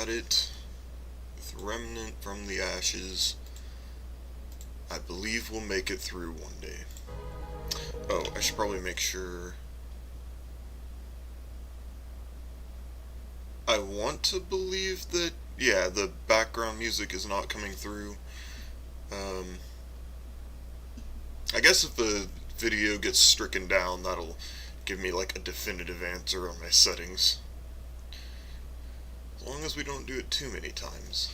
at it with Remnant from the Ashes. I believe we'll make it through one day. Oh, I should probably make sure. I want to believe that, yeah, the background music is not coming through. I guess if the video gets stricken down, that'll give me like a definitive answer on my settings. As long as we don't do it too many times.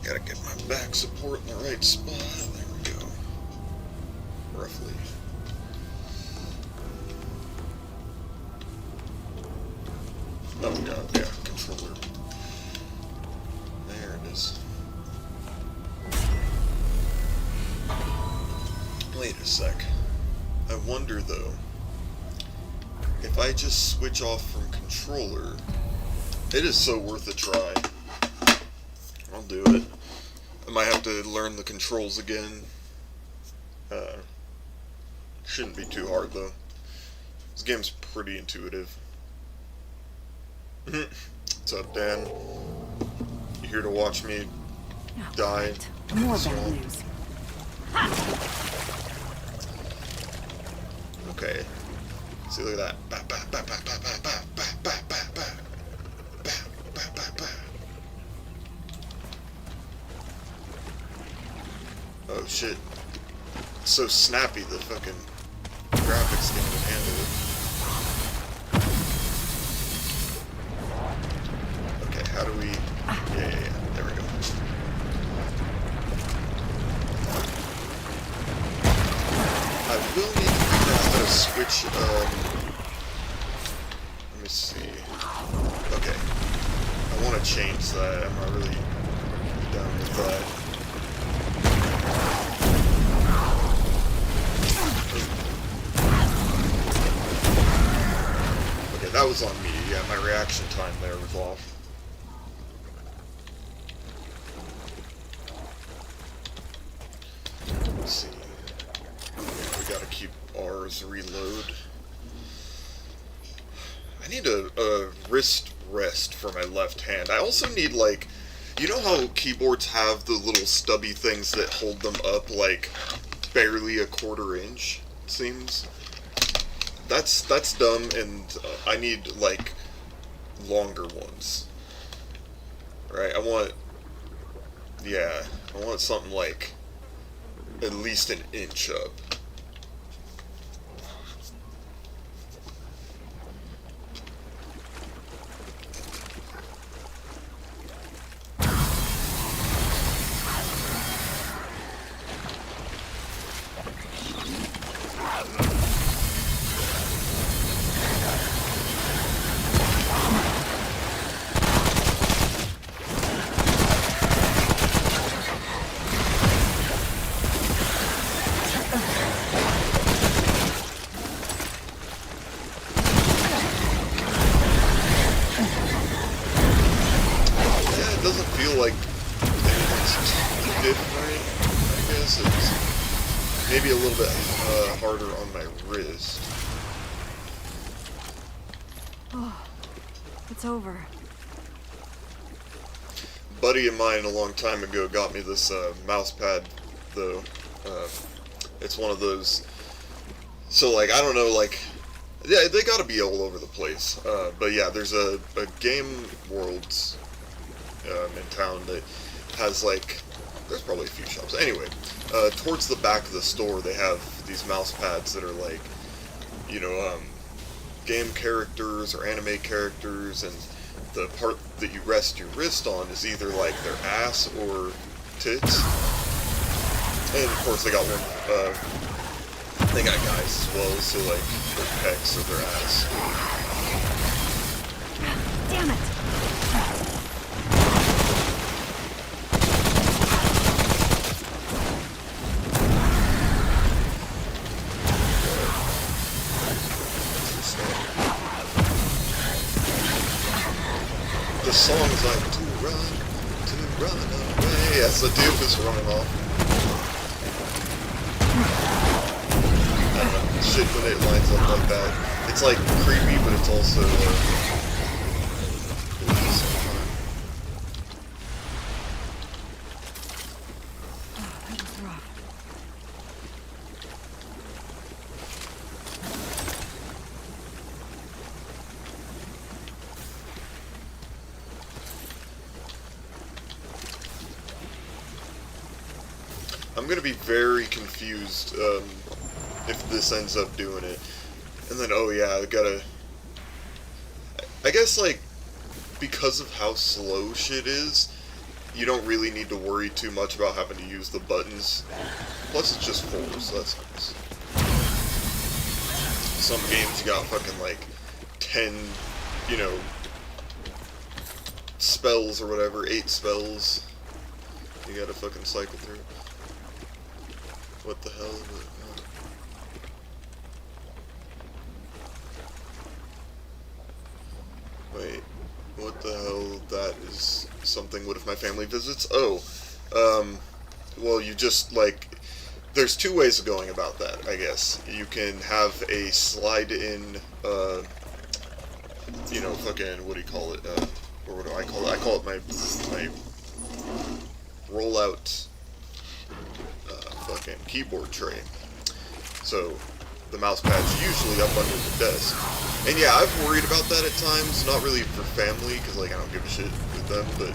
Gotta get my back support in the right spot. There we go. Roughly. Oh god, yeah, controller. There it is. Wait a sec. I wonder though, if I just switch off from controller, it is so worth a try. I'll do it. I might have to learn the controls again. Shouldn't be too hard though. This game's pretty intuitive. What's up, Dan? You here to watch me die? More bad news. Okay. See, look at that. Ba, ba, ba, ba, ba, ba, ba, ba, ba, ba, ba. Ba, ba, ba, ba. Oh shit. It's so snappy the fucking graphics can't even handle it. Okay, how do we... Yeah, there we go. I will need to figure out how to switch, let me see. Okay. I want to change that. I'm not really done with that. That was on me, yeah, my reaction time there was off. Let's see. Yeah, we gotta keep R's reload. I need a wrist rest for my left hand. I also need, like, you know how keyboards have the little stubby things that hold them up, like, barely a quarter inch, it seems? That's dumb, and I need, like, longer ones. Right? I want something like at least an inch up. Like anything's too different, I guess. It's maybe a little bit harder on my wrist. Oh, it's over. A buddy of mine a long time ago got me this mouse pad, though. It's one of those. So, like, I don't know, like, yeah, they gotta be all over the place. But yeah, there's a Game Worlds in town that has, like, there's probably a few shops. Anyway, towards the back of the store, they have these mouse pads that are, like, you know, game characters or anime characters, and the part that you rest your wrist on is either like their ass or tits. And of course they got they got guys as well, so like their pecs or their ass. Damn it! The song's like to run away. As the dude is running off. I don't know, shit when it lines up like that. It's like creepy, but it's also That was rough. I'm gonna be very confused if this ends up doing it. And then, oh yeah, I gotta... I guess, like, because of how slow shit is, you don't really need to worry too much about having to use the buttons. Plus, it's just 4, so that's nice. Some games you got fucking, like, 10, you know, spells or whatever, 8 spells you gotta fucking cycle through. What the hell? Wait, what the hell? That is something. What if my family visits? Oh, well, you just, like, there's 2 ways of going about that, I guess. You can have a slide-in, you know, fucking, what do you call it? Or what do I call it? I call it my rollout fucking keyboard tray. So the mouse pad's usually up under the desk. And yeah, I've worried about that at times, not really for family, because like I don't give a shit with them, but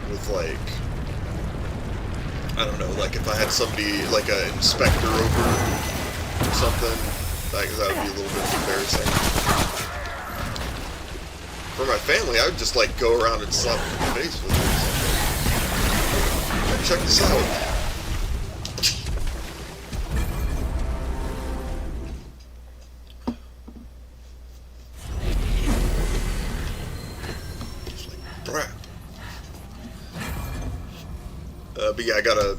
with like, I don't know, like if I had somebody, like an inspector over or something, like, that would be a little bit embarrassing. For my family, I would just like go around and slap them in the face with it or something. Check this out. Just like, brah. But yeah, I got a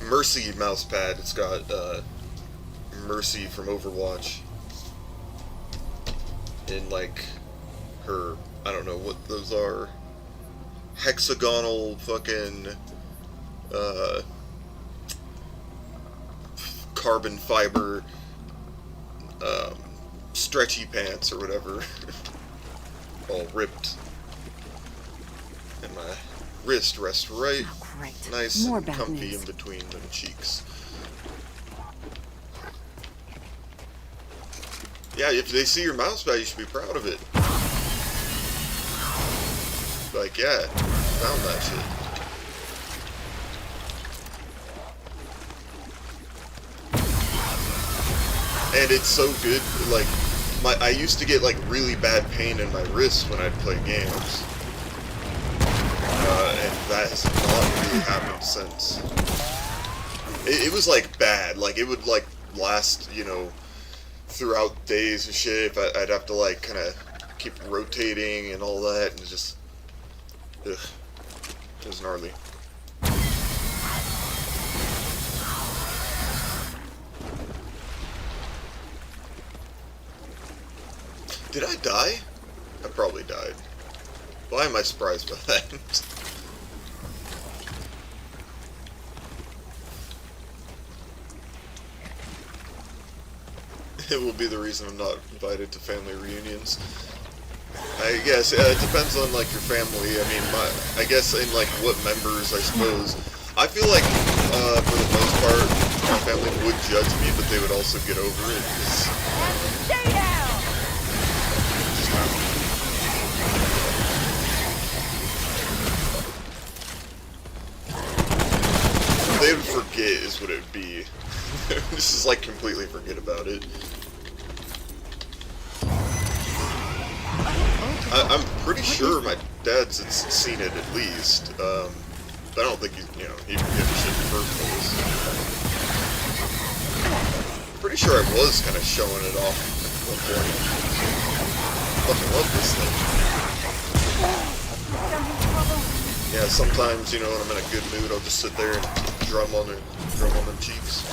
Mercy mouse pad. It's got Mercy from Overwatch in like her, I don't know what those are, hexagonal fucking carbon fiber stretchy pants or whatever, all ripped, and my wrist rests right nice More and bad comfy news. in between them cheeks. Yeah, if they see your mouse pad, you should be proud of it. Like, yeah, found that shit. And it's so good, like, I used to get, like, really bad pain in my wrist when I'd play games. And that has not really happened since. It was, like, bad. Like, it would, like, last, you know, throughout days and shit. If I'd have to, like, kind of keep rotating and all that, and just, ugh, it was gnarly. Did I die? I probably died. Why am I surprised by that? It will be the reason I'm not invited to family reunions. I guess it depends on like your family. I mean, I guess in like what members, I suppose. I feel like for the most part, my family would judge me, but they would also get over it. Stay down! They would forget is what it would be. This is like completely forget about it. I'm pretty sure my dad's seen it at least. But I don't think he gives a shit in the first place. Pretty sure I was kind of showing it off at one point. Fucking love this thing. Yeah, sometimes, when I'm in a good mood, I'll just sit there and drum on them cheeks.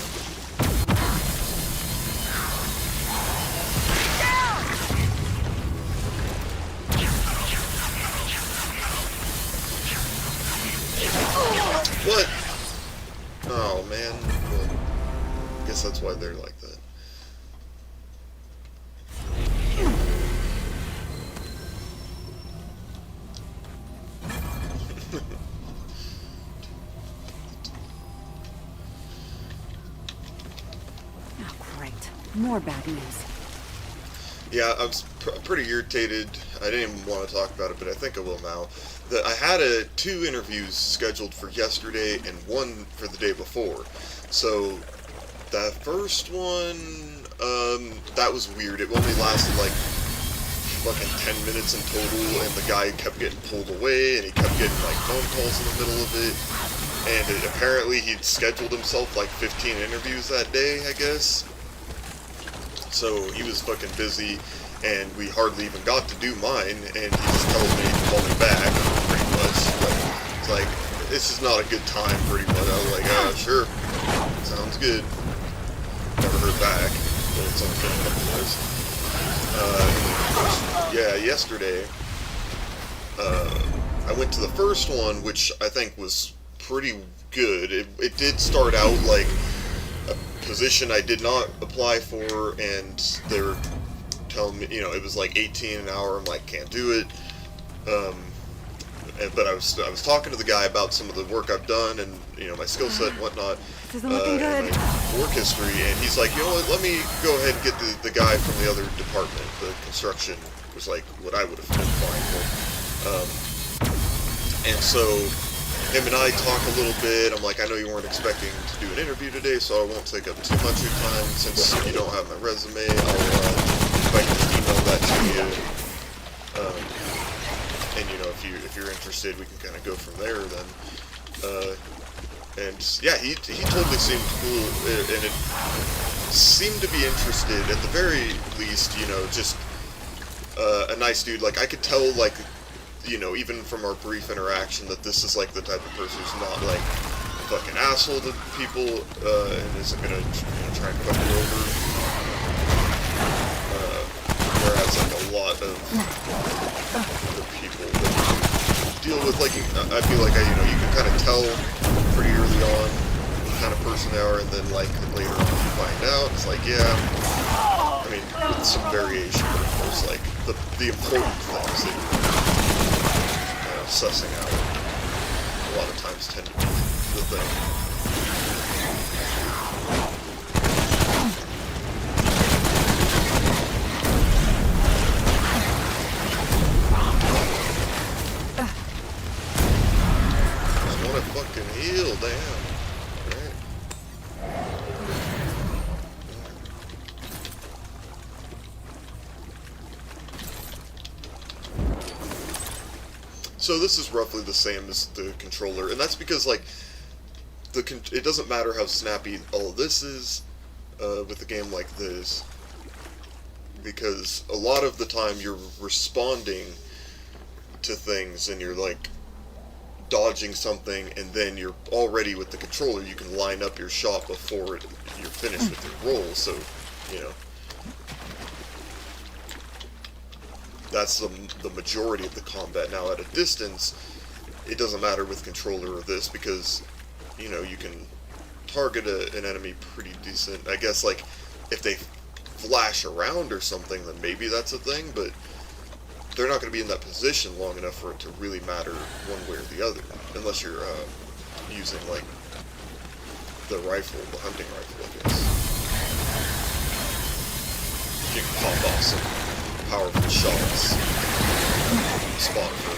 What? Oh, man. Well, I guess that's why they're like that. Oh, great. More bad news. Yeah, I was pretty irritated. I didn't even want to talk about it, but I think I will now. I had 2 interviews scheduled for yesterday and 1 for the day before. So, the first one, that was weird. It only lasted like fucking 10 minutes in total, and the guy kept getting pulled away, and he kept getting like phone calls in the middle of it. And apparently he'd scheduled himself like 15 interviews that day, I guess. So he was fucking busy, and we hardly even got to do mine, and he just told me to call me back, pretty much. It's like, this is not a good time, pretty much. I was like, sure, sounds good. Never heard back, but it's on the list. Yeah, yesterday, I went to the first one, which I think was pretty good. It did start out like a position I did not apply for, and they were telling me, it was like 18 an hour. I'm like, can't do it. But I was talking to the guy about some of the work I've done, and my skill set and whatnot, This isn't looking good. and my work history. And he's like, you know what? Let me go ahead and get the guy from the other department. The construction was like what I would have been applying for. And so him and I talk a little bit. I'm like, I know you weren't expecting to do an interview today, so I won't take up too much of your time. Since you don't have my resume, I'll if I can just email that to you. And if you're interested, we can kind of go from there. Then, and yeah, he totally seemed cool, and it seemed to be interested at the very least. Just a nice dude. Like I could tell, like. Even from our brief interaction, that this is like the type of person who's not like a fucking asshole to people, and isn't gonna try and fuck you over. Whereas like a lot of the people that you deal with, like I feel like you can kind of tell pretty early on what kind of person they are, and then like later on you find out it's like, yeah, I mean, with some variation, but of course like the important things that sussing out a lot of times tend to be the thing. Just want to fucking heal, damn. So this is roughly the same as the controller, and that's because like it doesn't matter how snappy all of this is with a game like this, because a lot of the time you're responding to things and you're like dodging something, and then you're already with the controller. You can line up your shot before you're finished with your roll, so that's the majority of the combat. Now at a distance, it doesn't matter with controller or this, because you can target an enemy pretty decent. I guess like if they flash around or something, then maybe that's a thing, but they're not going to be in that position long enough for it to really matter one way or the other, unless you're using like the rifle, the hunting rifle, I guess. You can pop off some powerful shots. Spot for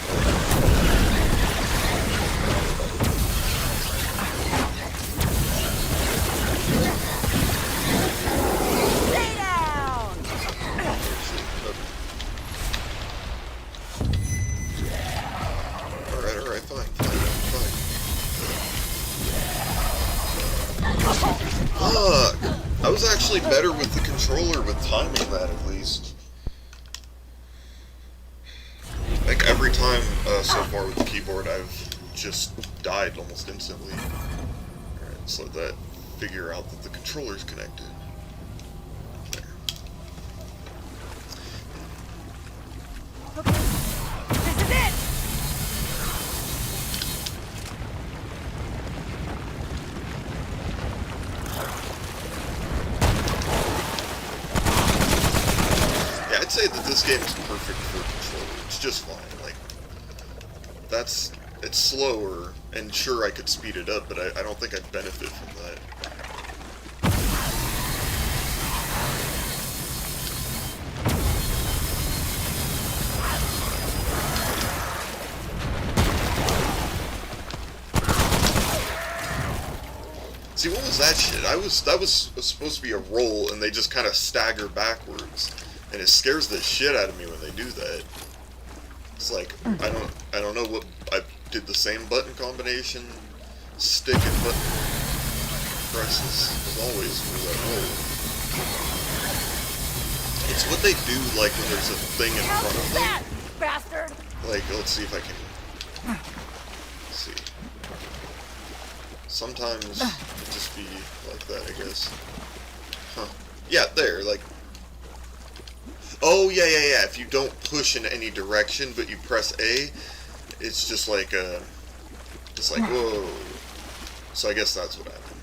was actually better with the controller, with timing that at least. Like every time so far with the keyboard, I've just died almost instantly. Alright, let's let that figure out that the controller's connected. There. Okay. This is it! Yeah, I'd say that this game is perfect for controller. It's just fine. Like, it's slower, and sure I could speed it up, but I don't think I'd benefit from that. See, what was that shit? That was supposed to be a roll, and they just kind of stagger backwards, and it scares the shit out of me when they do that. It's like I don't know what I did the same button combination, stick and button presses as always for that roll. It's what they do like when there's a thing in front of them. Bastard! Like, let's see if I can. Let's see. Sometimes it just be like that, I guess. Huh. Yeah, there, like... Oh, yeah. If you don't push in any direction, but you press A, it's just like, whoa. So I guess that's what happened.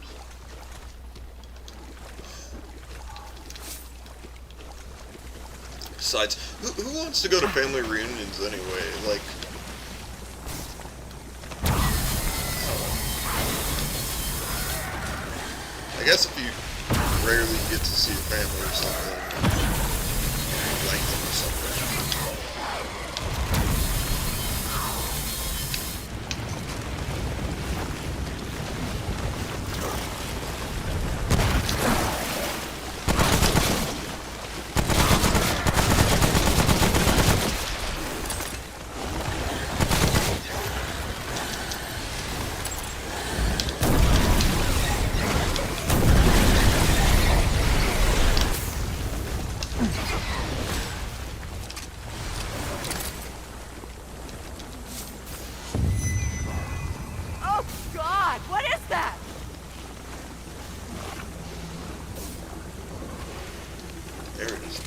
Besides, who wants to go to family reunions anyway? Like... I guess if you rarely get to see your family or something, like them or something. Oh God! What is that? There it is.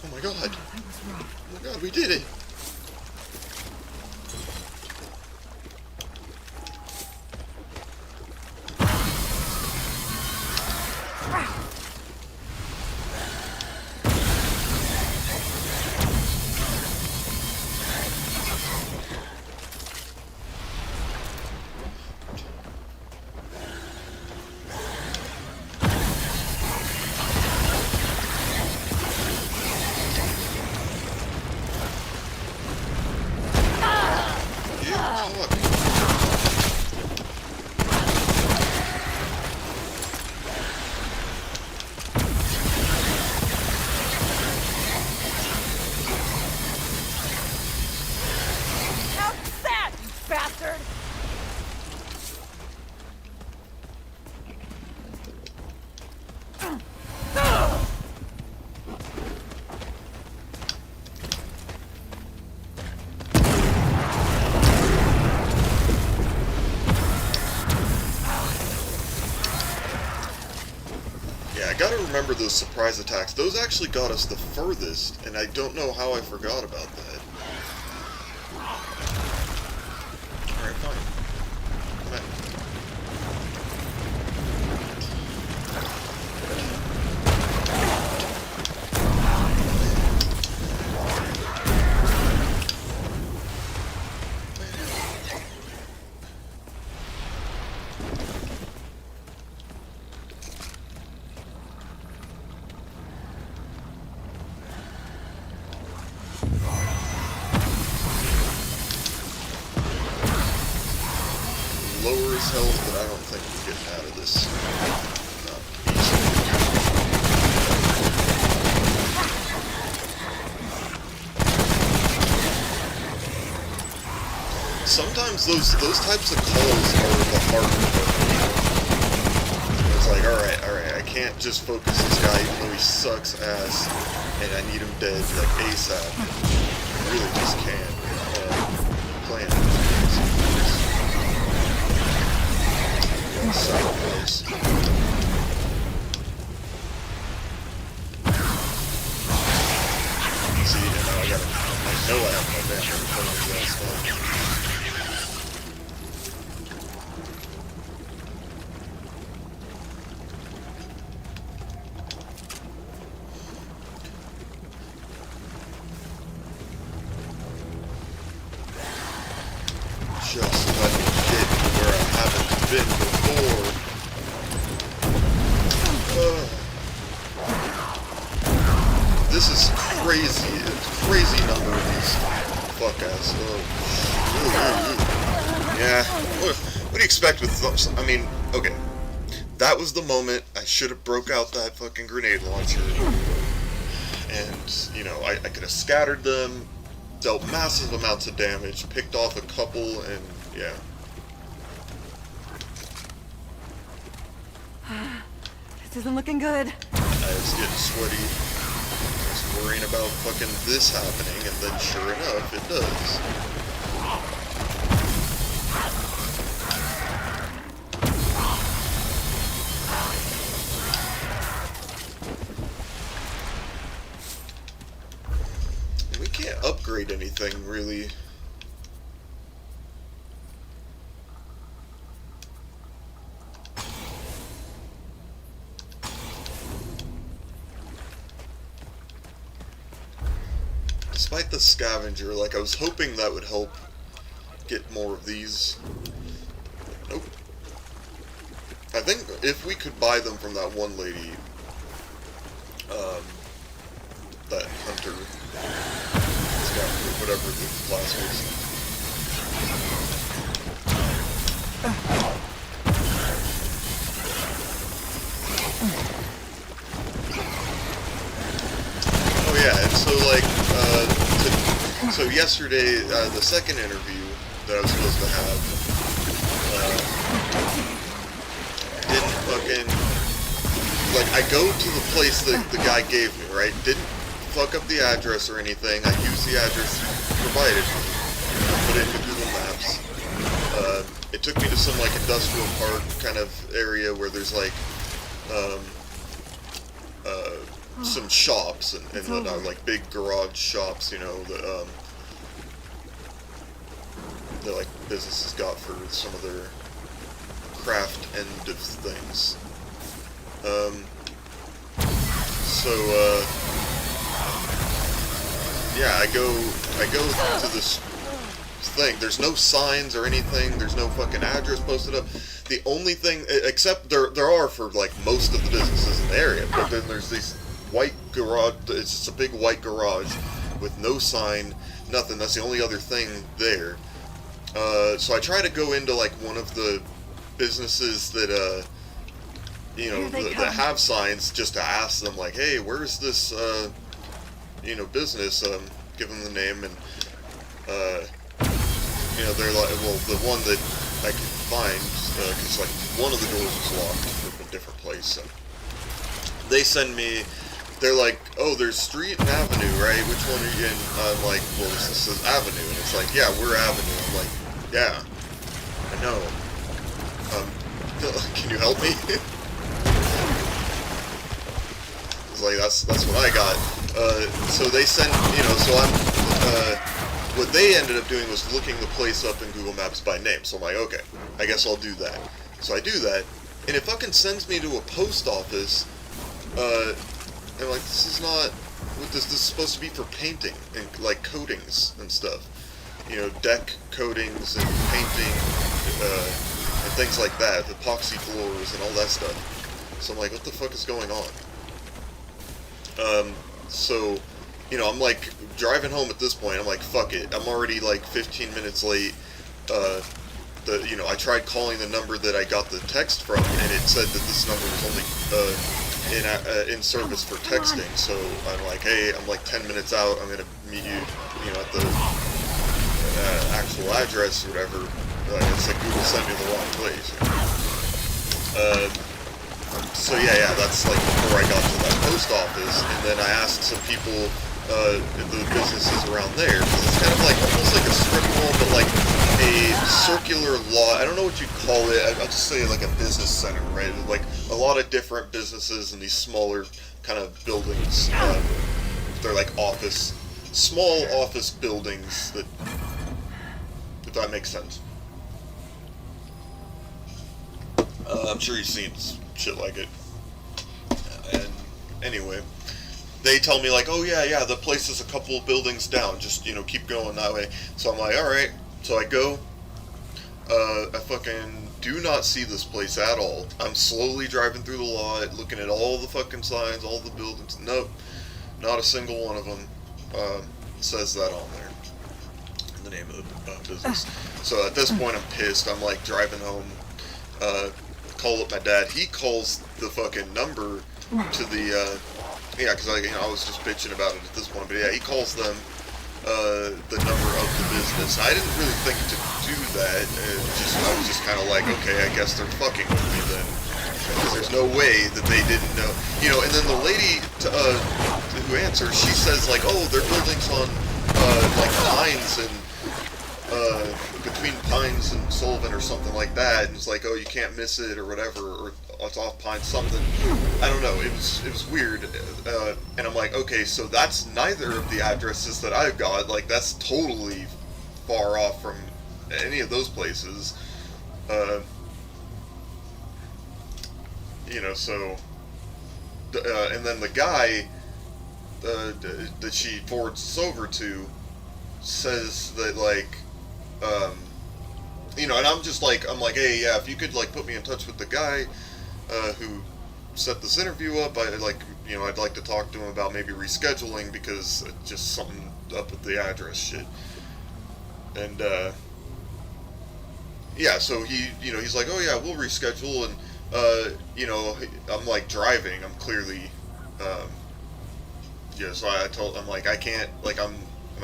Oh my god. That was rough. Oh my god, we did it. How's that, you bastard? Yeah, I gotta remember those surprise attacks. Those actually got us the furthest, and I don't know how I forgot about that. Alright, fine. Come on. lower his health, but I don't think we're getting out of this. Not easy. Sometimes those types of calls are the harder part. It's like, alright, I can't just focus this guy even though he sucks ass, and I need him dead, like, ASAP. I really just can't. Playing sacrifice. See, and now I know I have my banner in front of that stuff. Just let me get to where I haven't been before. This is crazy. It's a crazy number of these fuck-ass. Yeah. What do you expect with those? I mean, okay. That was the moment I should have broke out that fucking grenade launcher. And, you know, I could have scattered them, dealt massive amounts of damage, picked off a couple, and yeah. This isn't looking good. I was getting sweaty. I was worrying about fucking this happening, and then sure enough, it does. We can't upgrade anything, really. Despite the scavenger, like, I was hoping that would help get more of these. Nope. I think if we could buy them from that one lady, that hunter, scavenger, whatever the class was. Oh yeah, and so like, so yesterday, the second interview that I was supposed to have, didn't fucking, like, I go to the place that the guy gave me, right? Didn't fuck up the address or anything. I used the address provided me, put it into Google Maps. It took me to some, like, industrial park kind of area where there's, like, some shops and whatnot, like big garage shops, you know, that like businesses got for some of their craft end of things. Yeah, I go to this thing. There's no signs or anything. There's no fucking address posted up. The only thing, except there are for like most of the businesses in the area, but then there's these white garage. It's just a big white garage with no sign, nothing. That's the only other thing there. So I try to go into like one of the businesses that you know, that have signs, just to ask them like, hey, where's this you know, business? Give them the name, and you know, they're like, well, the one that I could find, because like one of the doors was locked from a different place, so they send me. They're like, oh, there's street and avenue, right? Which one are you in? I'm like, well, this says avenue, and it's like, yeah, we're avenue. I'm like, yeah, I know. Can you help me? It's like, that's what I got. So they sent, you know, so I'm, what they ended up doing was looking the place up in Google Maps by name. So I'm like, okay, I guess I'll do that. So I do that, and it fucking sends me to a post office, and like, this is not, this is supposed to be for painting, and like coatings and stuff. You know, deck coatings and painting, and things like that, epoxy floors and all that stuff. So I'm like, what the fuck is going on? So, you know, I'm like, driving home at this point, I'm like, fuck it, I'm already like 15 minutes late. I tried calling the number that I got the text from, and it said that this number was only in service for texting. So I'm like, hey, I'm like 10 minutes out. I'm gonna meet you, at the actual address or whatever. It's like Google sent me the wrong place. So yeah, that's like before I got to that post office, and then I asked some people, the businesses around there, because it's kind of like almost like a strip mall, but like a circular lot. I don't know what you'd call it. I'll just say like a business center, right? Like a lot of different businesses in these smaller kind of buildings. They're like small office buildings that, if that makes sense. I'm sure you've seen shit like it. And anyway, they tell me like, oh yeah, the place is a couple buildings down. Just keep going that way. So I'm like, all right. So I go. I fucking do not see this place at all. I'm slowly driving through the lot, looking at all the fucking signs, all the buildings. Nope, not a single one of them says that on there. The name of the business. So at this point, I'm pissed. I'm like driving home. Call up my dad. He calls the fucking number to the because I was just bitching about it at this point. But yeah, he calls them the number of the business. I didn't really think to do that. I was just kind of like, okay, I guess they're fucking with me then, because there's no way that they didn't know. And then the lady who answers, she says like, oh, their building's on like Pines and between Pines and Sullivan or something like that, and it's like, oh, you can't miss it or whatever, or it's off Pines something. I don't know. It was weird, and I'm like, okay, so that's neither of the addresses that I've got. Like that's totally far off from any of those places. So, and then the guy that she forwards us over to says that like. And I'm like, hey, yeah, if you could like put me in touch with the guy who set this interview up, I'd like to talk to him about maybe rescheduling, because it's just something up with the address shit. And so he's like, oh yeah, we'll reschedule, and I'm like driving, I'm clearly so I'm like, I can't, like I'm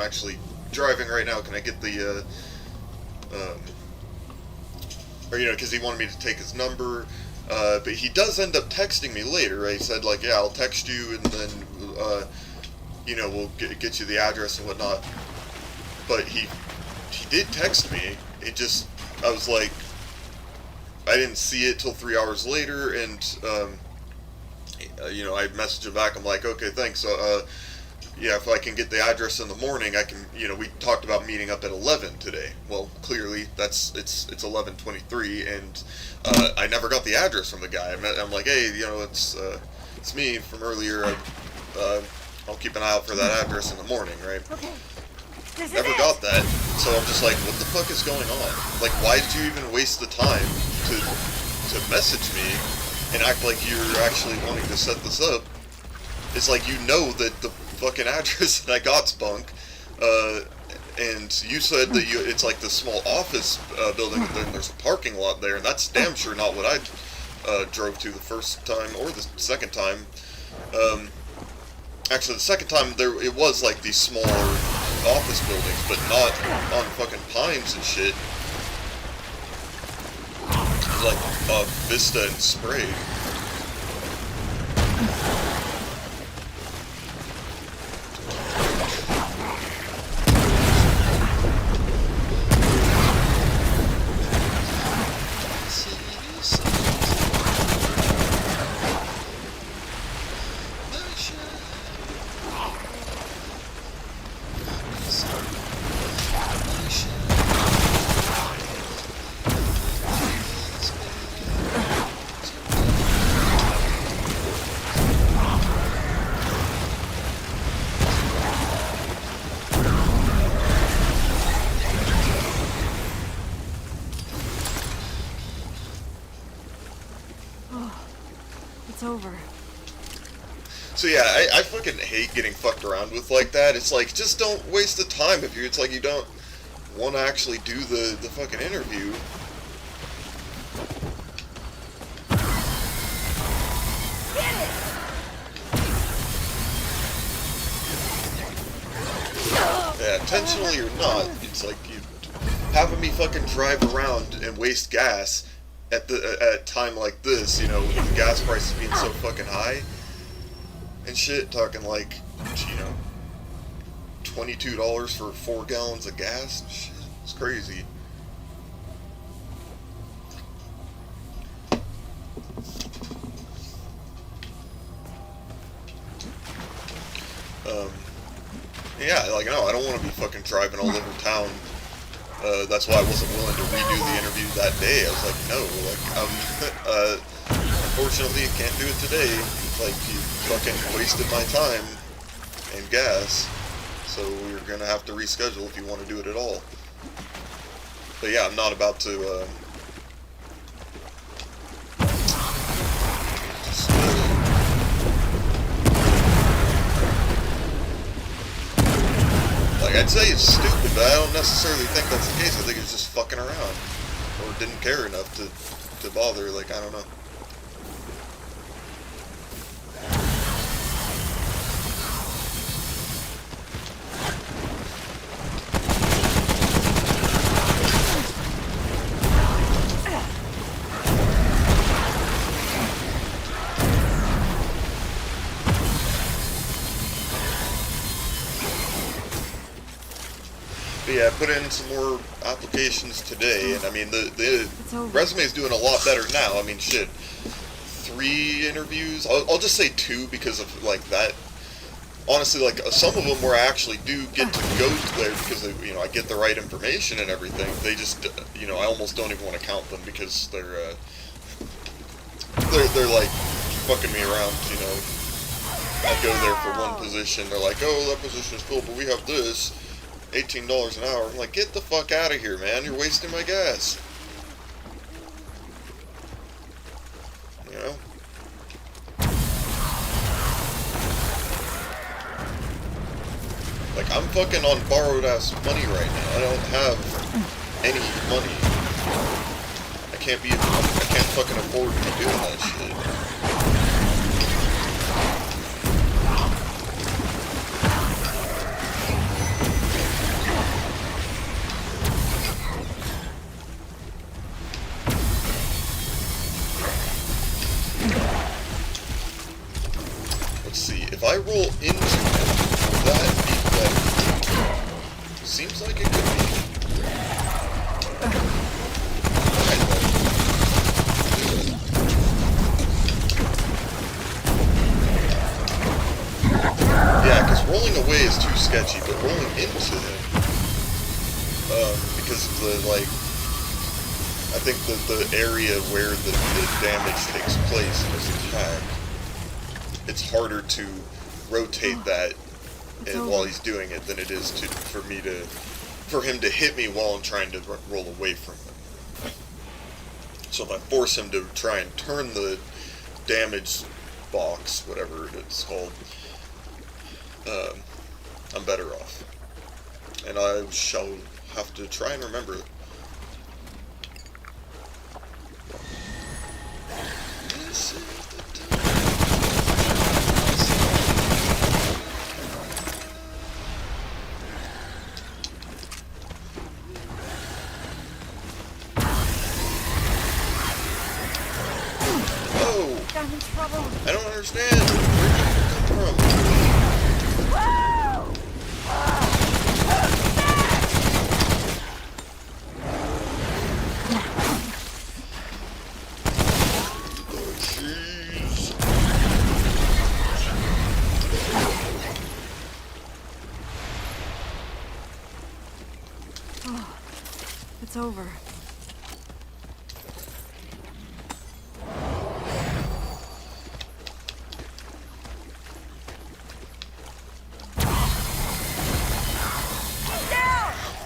actually driving right now, can I get the because he wanted me to take his number, but he does end up texting me later, right? He said like, yeah, I'll text you, and then we'll get you the address and whatnot. But he did text me. I was like, I didn't see it till 3 hours later, and I messaged him back. I'm like, okay, thanks. Yeah, if I can get the address in the morning, I can. We talked about meeting up at 11 today. Well, clearly it's 11:23, and I never got the address from the guy. I'm like, hey, it's me from earlier. I'll keep an eye out for that address in the morning, right? Okay. Never got that, so I'm just like, what the fuck is going on? Like, why did you even waste the time to message me and act like you're actually wanting to set this up? It's like, that the fucking address that I got's bunk, and you said that it's like the small office building, and then there's a parking lot there, and that's damn sure not what I drove to the first time or the second time. Actually, the second time it was like these smaller office buildings, but not on fucking Pines and shit. It was like Vista and Sprague. It's over. So yeah, I fucking hate getting fucked around with like that. It's like, just don't waste the time if it's like you don't want to actually do the fucking interview. Yeah, intentionally or not, it's like you having me fucking drive around and waste gas at a time like this, you know, with the gas prices being so fucking high and shit, talking like, you know, $22 for 4 gallons of gas. Shit, it's crazy. Um, yeah, like, no, I don't want to be fucking driving all over town. That's why I wasn't willing to redo the interview that day. I was like, no, like, unfortunately, I can't do it today. Like, you fucking wasted my time and gas, so we're gonna have to reschedule if you want to do it at all. But yeah, I'm not about to, just, like, I'd say it's stupid, but I don't necessarily think that's the case. I think it's just fucking around, or didn't care enough to bother, like, I don't know. But yeah, I put in some more applications today, and I mean, the resume's doing a lot better now. I mean, shit, 3 interviews? I'll just say 2 because of, like, that. Honestly, like, some of them where I actually do get to go there because, you know, I get the right information and everything. They just, you know, I almost don't even want to count them because they're like, fucking me around, you know. I go there for one position, they're like, oh, that position's full, but we have this. $18 an hour. I'm like, get the fuck out of here, man. You're wasting my gas. You know? Like, I'm fucking on borrowed ass money right now. I don't have any money. I can't fucking afford to be doing that shit. If I roll into him, will that be better? Seems like it could be. Yeah, because rolling away is too sketchy, but rolling into him, because of the, like, I think the area where the damage takes place in this attack, it's harder to rotate that while he's doing it than it is for him to hit me while I'm trying to roll away from him. So if I force him to try and turn the damage box, whatever it's called, I'm better off. And I shall have to try and remember it. I'm in trouble. I don't understand. Where did you come from? Oh, jeez. Oh, it's over.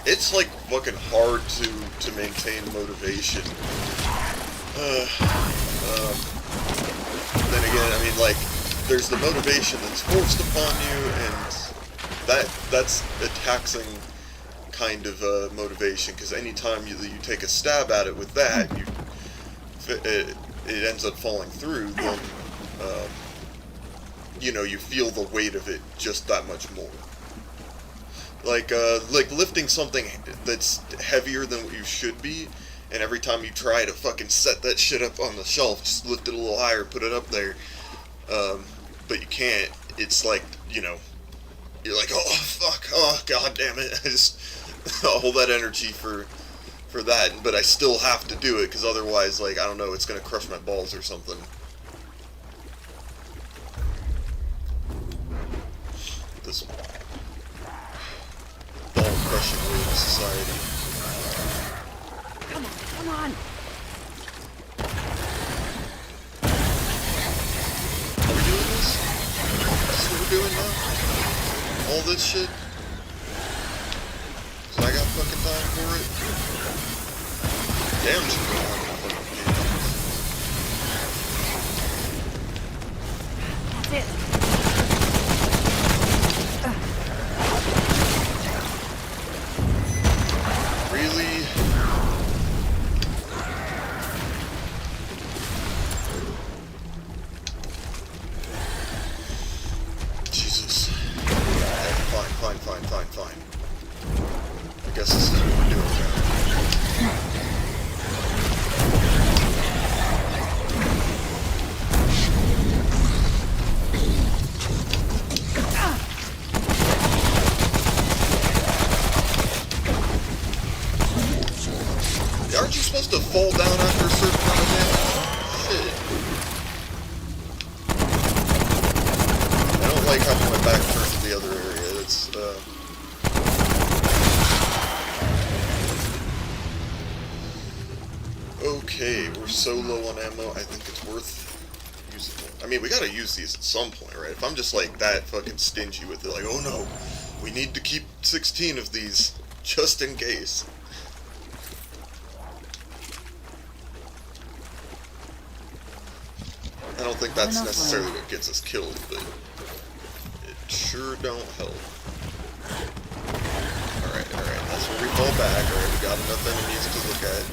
It's like fucking hard to maintain motivation. Then again, I mean, like, there's the motivation that's forced upon you, and that's a taxing kind of motivation, because anytime you take a stab at it with that, it ends up falling through, then, you know, you feel the weight of it just that much more. Like lifting something that's heavier than what you should be, and every time you try to fucking set that shit up on the shelf, just lift it a little higher, put it up there, but you can't. It's like, you're like, oh fuck, oh god damn it, I just all that energy for that, but I still have to do it because otherwise, like, I don't know, it's gonna crush my balls or something. This ball crushing way of society. Come on, come on. Are we doing this? Is this what we're doing now? All this shit? 'Cause I got fucking time for it? Damn, should go on fucking That's it. Really? Jesus. Okay, fine. I guess this is what we're doing now. Aren't you supposed to fall down after a certain amount of damage? Shit. I don't like having my back turned to the other area. It's, Okay, we're so low on ammo, I think it's worth using them. I mean, we gotta use these at some point, right? If I'm just, like, that fucking stingy with it, like, oh no, we need to keep 16 of these, just in case. I don't think that's necessarily what gets us killed, but it sure don't help. Alright, that's where we fall back. Alright, we got enough enemies to look at.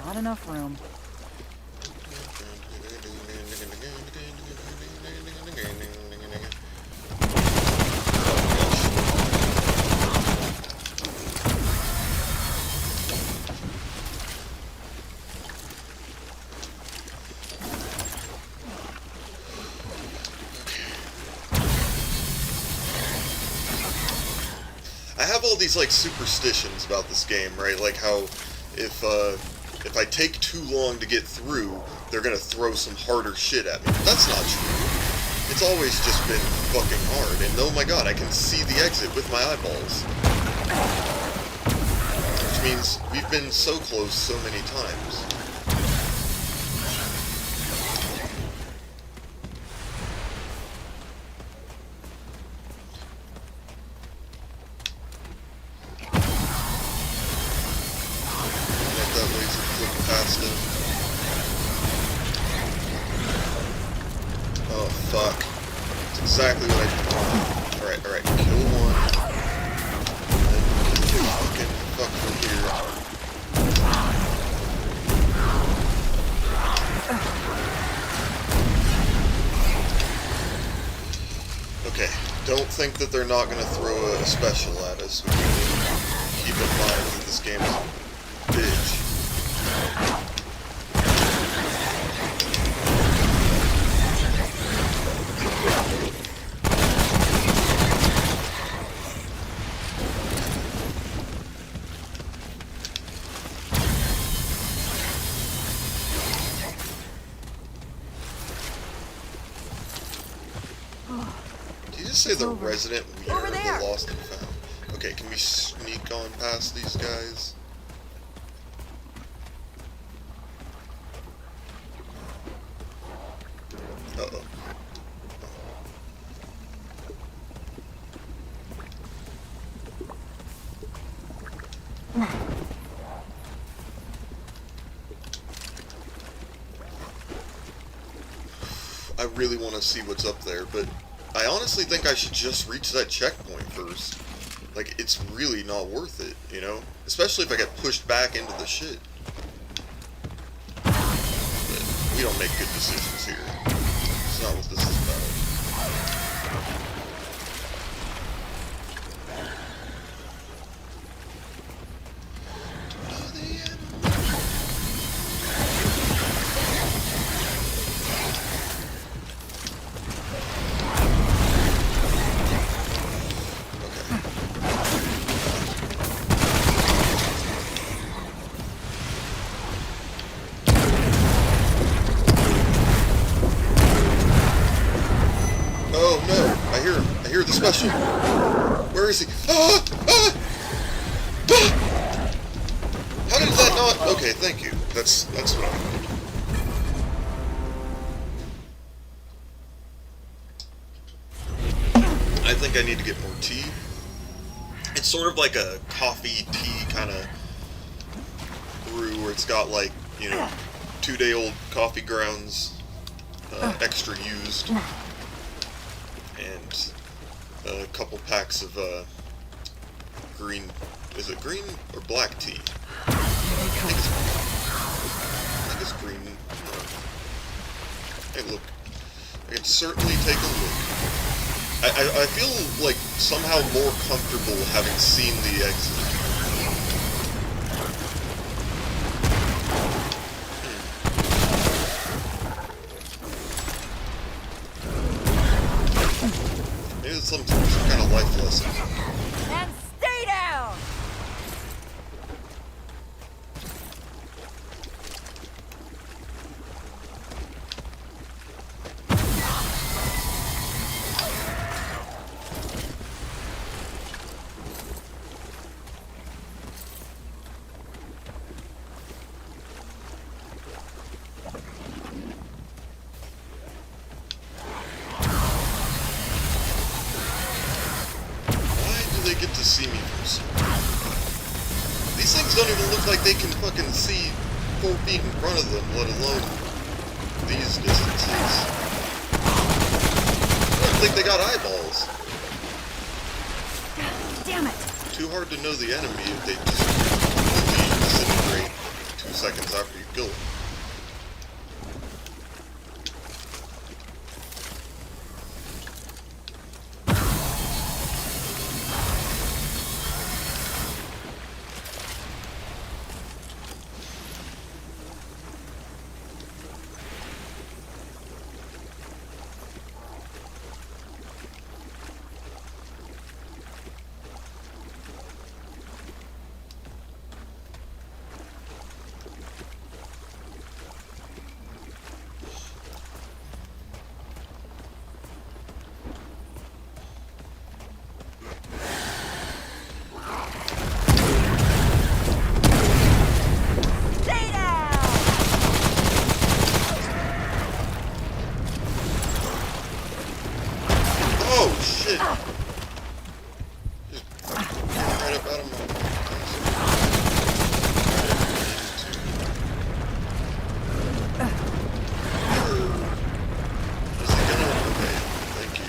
Not enough room. I have all these, like, superstitions about this game, right? Like how if I take too long to get through, they're gonna throw some harder shit at me. But that's not true. It's always just been fucking hard, and oh my god, I can see the exit with my eyeballs. Which means we've been so close so many times. Past him. Oh fuck. That's exactly what I wanted. Alright, kill one. And then fucking fuck from here. Okay, don't think that they're not gonna throw a special at us. Keep in mind that this game is a bitch. Did you just say the resident weir of the lost and found? Okay, can we sneak on past these guys? Uh-oh. I really want to see what's up there, but I honestly think I should just reach that checkpoint first. Like, it's really not worth it, you know? Especially if I get pushed back into the shit. But we don't make good decisions here. It's not what this is about. Oh no, I hear him. I hear the special. Where is he? Ah! Ah! Ah! How did that not? Okay, thank you. That's what I wanted. I think I need to get more tea. It's sort of like a coffee tea kind of brew where it's got like, you know, 2-day-old coffee grounds, extra used, and a couple packs of green. Is it green or black tea? I think it's green. Hey, look. I can certainly take a look. I feel like somehow more comfortable having seen the exit. Maybe it's some kind of life lesson. And stay down! They get to see me from so far. These things don't even look like they can fucking see 4 feet in front of them, let alone these distances. I don't think they got eyeballs. Damn it! Too hard to know the enemy if they just completely disintegrate 2 seconds after you kill them. Stay down! Oh shit! Just came right up out of my Is it gonna? Okay, thank you.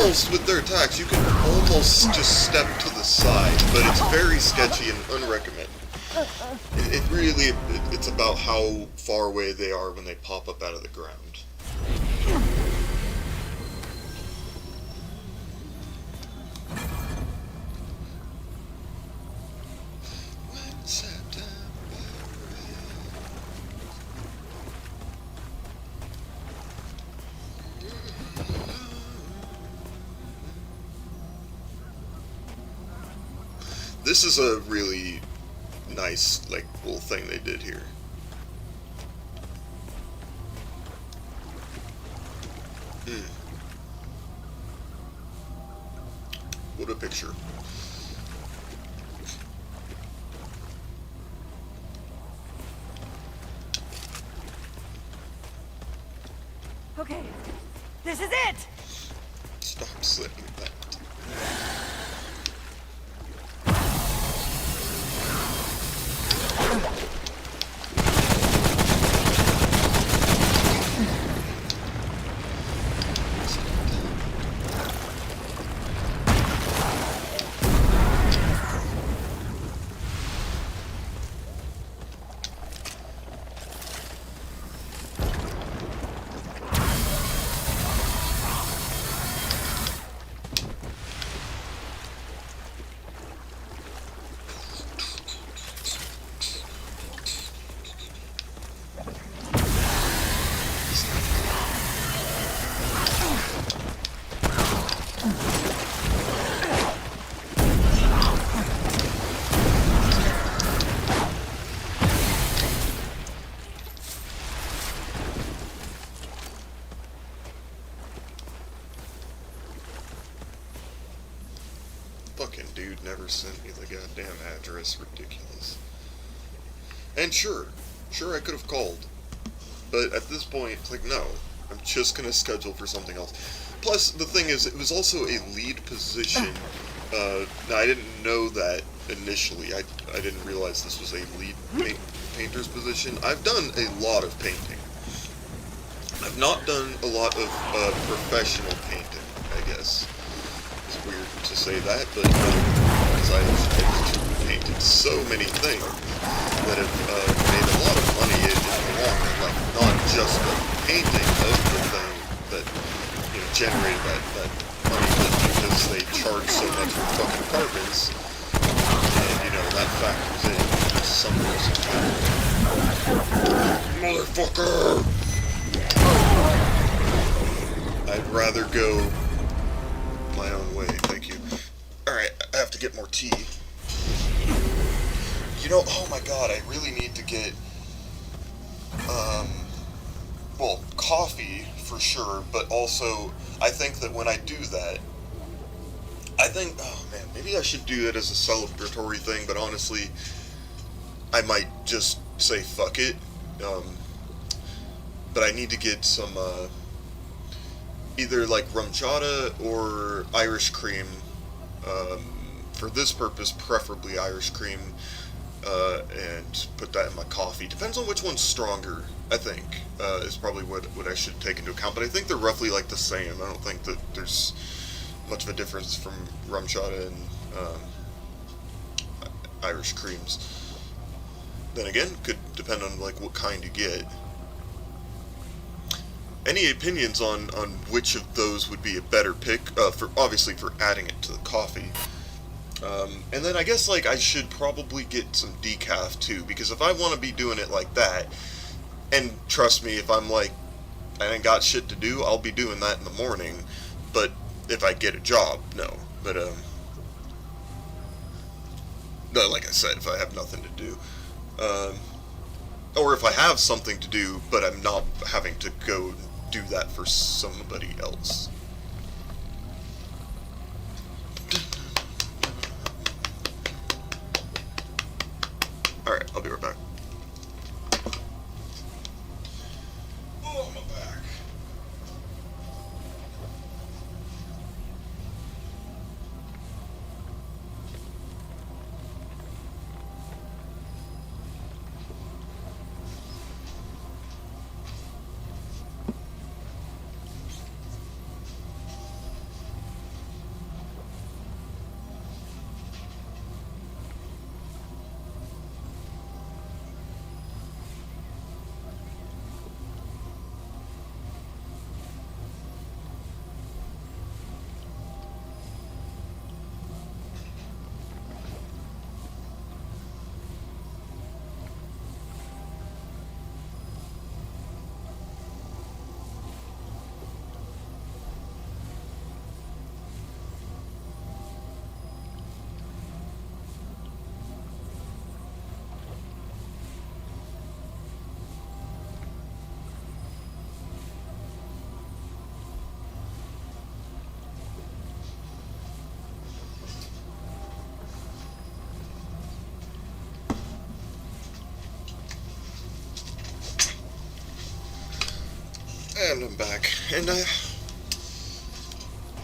almost, with their attacks, you can almost just step to the side, but it's very sketchy and unrecommended. It's about how far away they are when they pop up out of the ground. This is a really nice, like, little thing they did here. What a picture. Okay, this is it! Stop saying that. Fucking dude never sent me the goddamn address. Ridiculous. And sure I could have called. But at this point, it's like, no. I'm just gonna schedule for something else. Plus, the thing is, it was also a lead position. Now, I didn't know that initially. I didn't realize this was a lead painter's position. I've done a lot of painting. I've not done a lot of professional painting, I guess. It's weird to say that, but because I've painted so many things that have made a lot of money in the long run, like not just the painting of the thing that generated that money, but because they charge so much for fucking apartments, and that factors in some motherfucker. I'd rather go my own way, thank you. Alright, I have to get more tea. Oh my god, I really need to get, well, coffee, for sure, but also, I think that when I do that, oh man, maybe I should do it as a celebratory thing, but honestly, I might just say fuck it, but I need to get some, either like rum chata or Irish cream. For this purpose, preferably Irish cream, and put that in my coffee. Depends on which one's stronger, I think, is probably what I should take into account. But I think they're roughly like the same. I don't think that there's much of a difference from rum chata and Irish creams. Then again, could depend on like what kind you get. Any opinions on which of those would be a better pick, obviously for adding it to the coffee. And then I guess like I should probably get some decaf too, because if I want to be doing it like that, and trust me, if I'm like, I ain't got shit to do, I'll be doing that in the morning, but if I get a job, no. But, no, like I said, if I have nothing to do. Or if I have something to do, but I'm not having to go do that for somebody else. Alright, I'll be right back. Oh, my back. And I'm back. And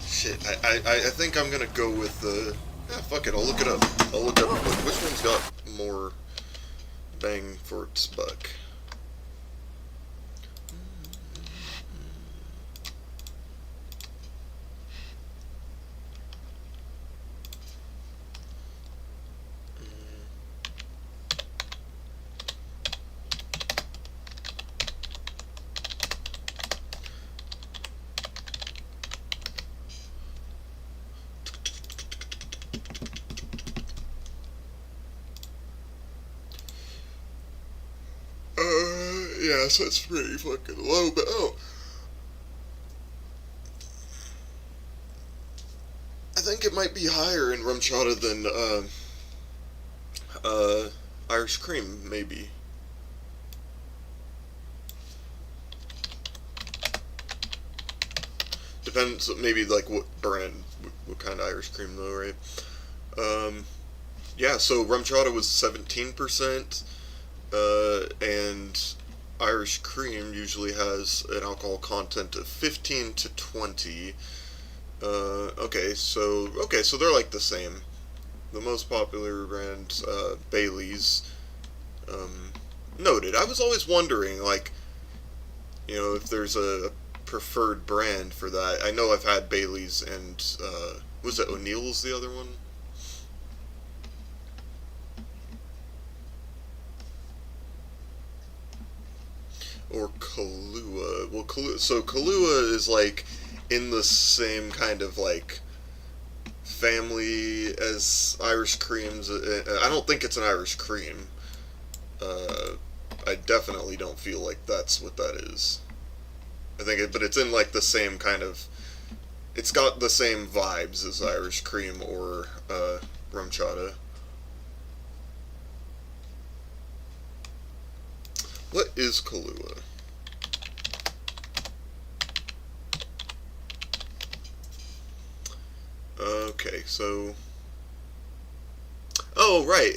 shit, I think I'm gonna go with the... fuck it, I'll look it up. I'll look up which one's got more bang for its buck. Yeah, so it's pretty fucking low, but I think it might be higher in rum chata than, Irish cream, maybe. Depends, maybe, like, what brand, what kind of Irish cream, though, right? Yeah, so rum chata was 17%, and Irish cream usually has an alcohol content of 15 to 20. Okay, so they're like the same. The most popular brand, Bailey's. Noted. I was always wondering, like, if there's a preferred brand for that. I know I've had Bailey's and, was it O'Neill's the other one? Or Kahlua. Well, Kahlua is, like, in the same kind of, like, family as Irish creams. I don't think it's an Irish cream. I definitely don't feel like that's what that is. I think but it's in, like, the same kind of... It's got the same vibes as Irish cream or, rum chata. What is Kahlua? Okay, so... Oh, right,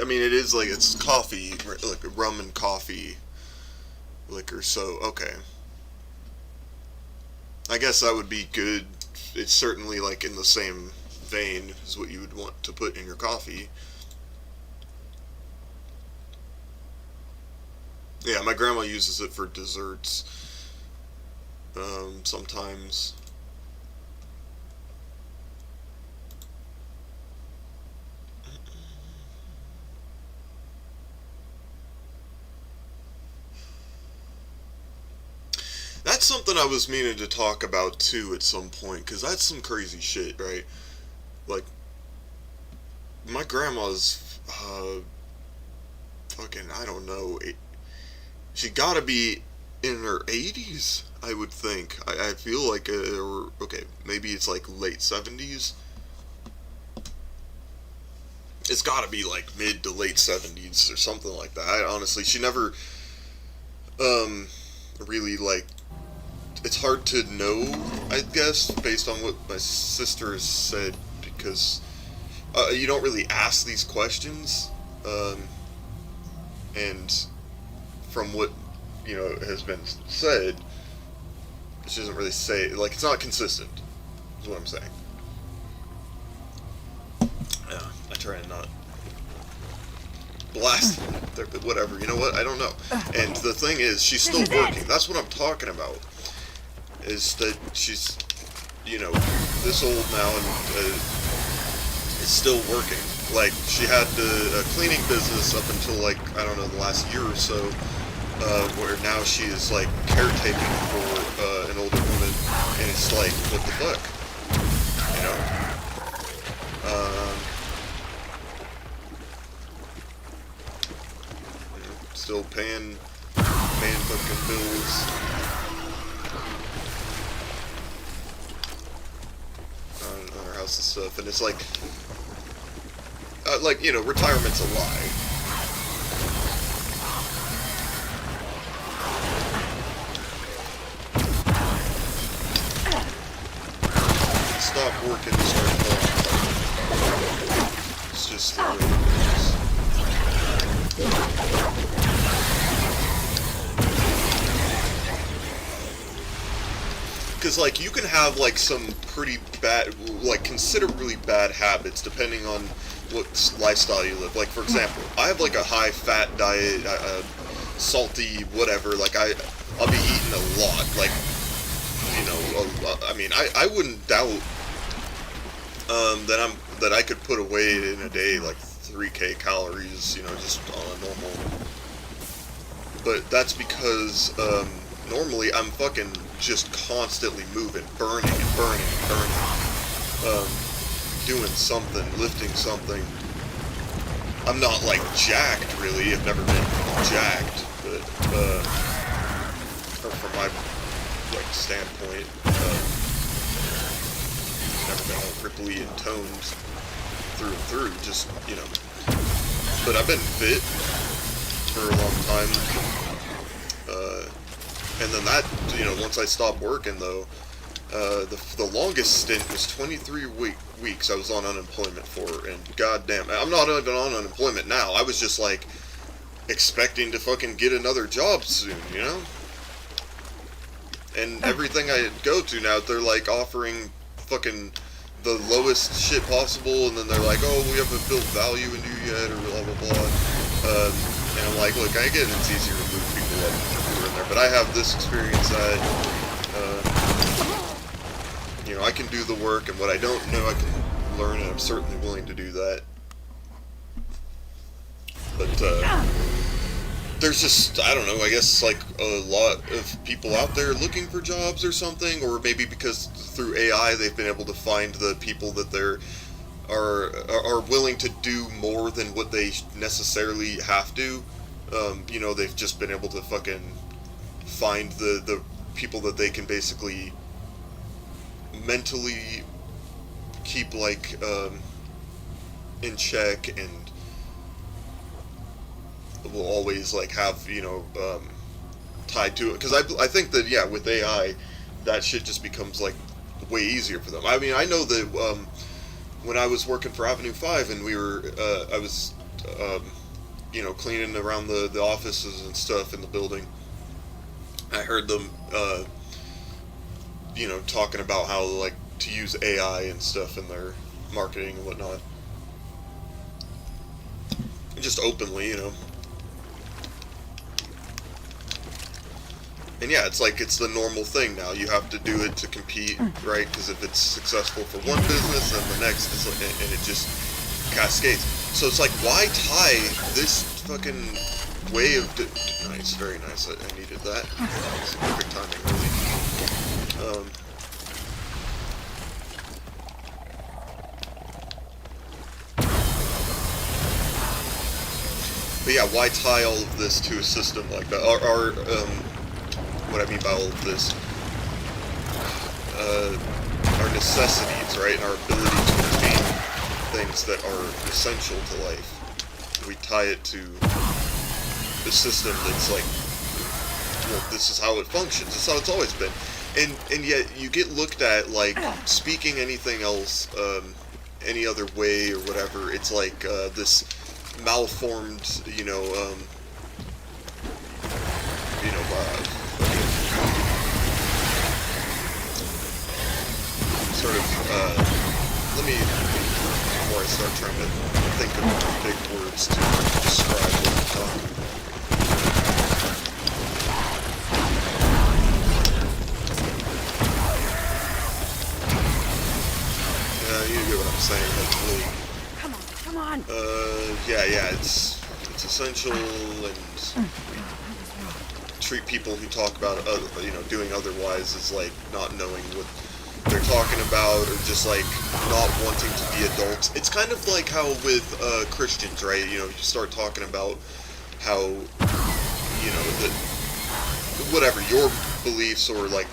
I mean, it is, like, it's coffee, like, rum and coffee liquor, so, okay. I guess that would be good. It's certainly, like, in the same vein as what you would want to put in your coffee. Yeah, my grandma uses it for desserts, sometimes. That's something I was meaning to talk about, too, at some point, because that's some crazy shit, right? Like, my grandma's, fucking, I don't know, she gotta be in her 80s, I would think. I feel like, okay, maybe it's like late 70s. It's gotta be like mid to late 70s or something like that. Honestly, she never, really, like, it's hard to know, I guess, based on what my sister has said, because, you don't really ask these questions, and from what, has been said, she doesn't really say, like, it's not consistent, is what I'm saying. Yeah, I try and not blast there, but whatever, you know what, I don't know. And the thing is, she's still working, that's what I'm talking about, is that she's, this old now and, is still working. Like, she had a cleaning business up until, like, I don't know, the last year or so, where now she is, like, caretaking for an older woman, and it's like, what the fuck? Still paying fucking bills on her house and stuff, and it's like, retirement's a lie. Stop working and start falling. It's just the way it is. because like you can have like some pretty bad, like considerably bad habits depending on what lifestyle you live. Like for example, I have like a high fat diet, salty whatever. Like I'll be eating a lot. Like you know, I mean I wouldn't doubt that I could put away in a day like 3K calories. You know, just on a normal. But that's because normally I'm fucking just constantly moving, burning and burning and burning, doing something, lifting something. I'm not like jacked really. I've never been jacked, but or from my like standpoint, never been all ripply and toned through and through. Just you know, but I've been fit for a long time. And then that, you know, once I stopped working though, the longest stint was 23 weeks I was on unemployment for, and goddamn, I'm not even on unemployment now. I was just like expecting to fucking get another job soon, you know? And everything I go to now, they're like offering fucking the lowest shit possible, and then they're like, oh, we haven't built value in you yet, or blah blah blah. And I'm like, look, I get it's easier to move people up who are in there, but I have this experience that, you know, I can do the work, and what I don't know, I can learn, and I'm certainly willing to do that. But, there's just, I don't know, I guess, like, a lot of people out there looking for jobs or something, or maybe because through AI they've been able to find the people that are willing to do more than what they necessarily have to. You know, they've just been able to fucking find the people that they can basically mentally keep, like, in check, and will always, like, have, you know, tied to it. Because I think that, yeah, with AI, that shit just becomes, like, way easier for them. I mean, I know that, when I was working for Avenue 5 and we were, I was, you know, cleaning around the offices and stuff in the building, I heard them, you know, talking about how, like, to use AI and stuff in their marketing and whatnot. Just openly, you know. And yeah, it's like, it's the normal thing now. You have to do it to compete, right? Because if it's successful for one business, then the next is like, and it just cascades. So it's like, why tie this fucking way of... Nice, very nice. I needed that. It's perfect timing, really. But yeah, why tie all of this to a system like that? What I mean by all of this, our necessities, right, and our ability to obtain things that are essential to life. We tie it to the system that's like, well, this is how it functions. This is how it's always been. And yet you get looked at like speaking anything else, any other way or whatever. It's like this malformed, you know, sort of, let me, before I start trying to think of big words to describe what I'm talking about. Yeah, you get what I'm saying, hopefully. Come on. Yeah, it's essential, and treat people who talk about, you know, doing otherwise as, like, not knowing what they're talking about, or just, like, not wanting to be adults. It's kind of like how with Christians, right? You know, you start talking about how, you know, that whatever, your beliefs, or, like,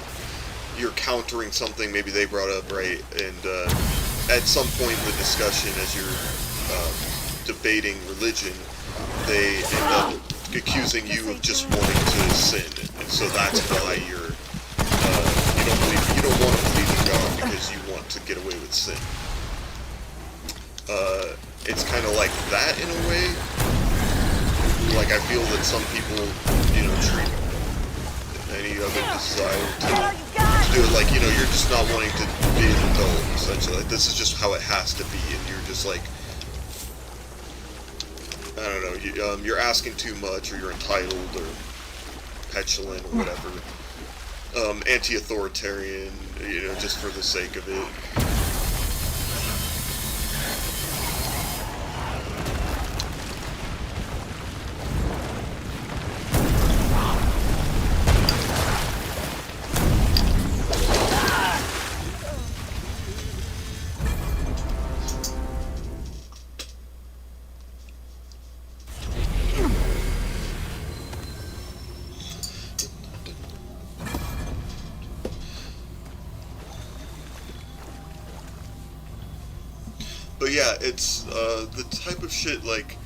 you're countering something maybe they brought up, right? And at some point in the discussion, as you're debating religion, they end up accusing you of just wanting to sin, and so that's why you're you don't want to believe in God because you want to get away with sin. It's kind of like that in a way. Like, I feel that some people, you know, treat any other desire to do it like, you know, you're just not wanting to be an adult, essentially. Like, this is just how it has to be, and you're just like, I don't know, you're asking too much, or you're entitled, or petulant, or whatever. Anti-authoritarian, you know, just for the sake of it. But yeah, it's the type of shit, like,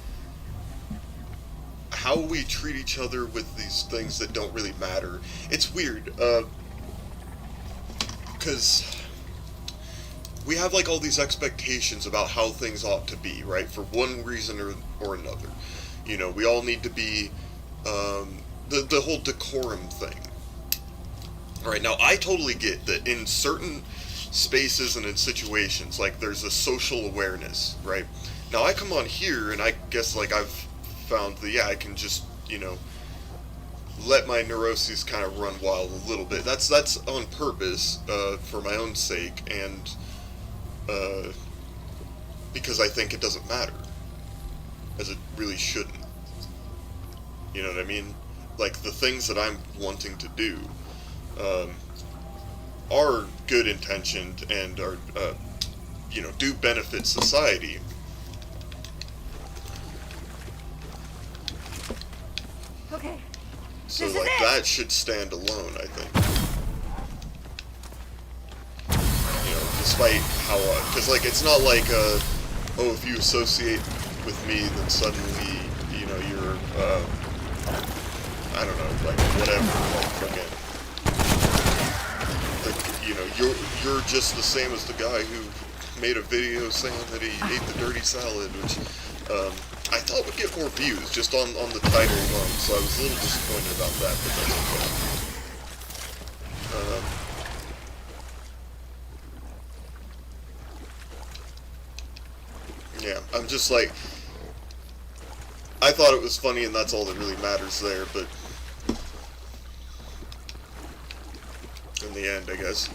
how we treat each other with these things that don't really matter. It's weird, because we have, like, all these expectations about how things ought to be, right, for one reason or another. You know, we all need to be, the whole decorum thing. Alright, now, I totally get that in certain spaces and in situations, like, there's a social awareness, right? Now, I come on here, and I guess, like, I've found that, yeah, I can just, you know, let my neuroses kind of run wild a little bit. That's on purpose, for my own sake, and, because I think it doesn't matter, as it really shouldn't. You know what I mean? Like, the things that I'm wanting to do, are good intentioned and are, you know, do benefit society. Okay. So, This like, is it. that should stand alone, I think. You know, despite how, because, like, it's not like, oh, if you associate with me, then suddenly, you know, you're, I don't know, like, whatever, like, fucking, like, you know, you're just the same as the guy who made a video saying that he ate the dirty salad, which, I thought would get more views, just on the title alone, so I was a little disappointed about that, but that's okay. Yeah, I'm just like, I thought it was funny and that's all that really matters there, but in the end, I guess.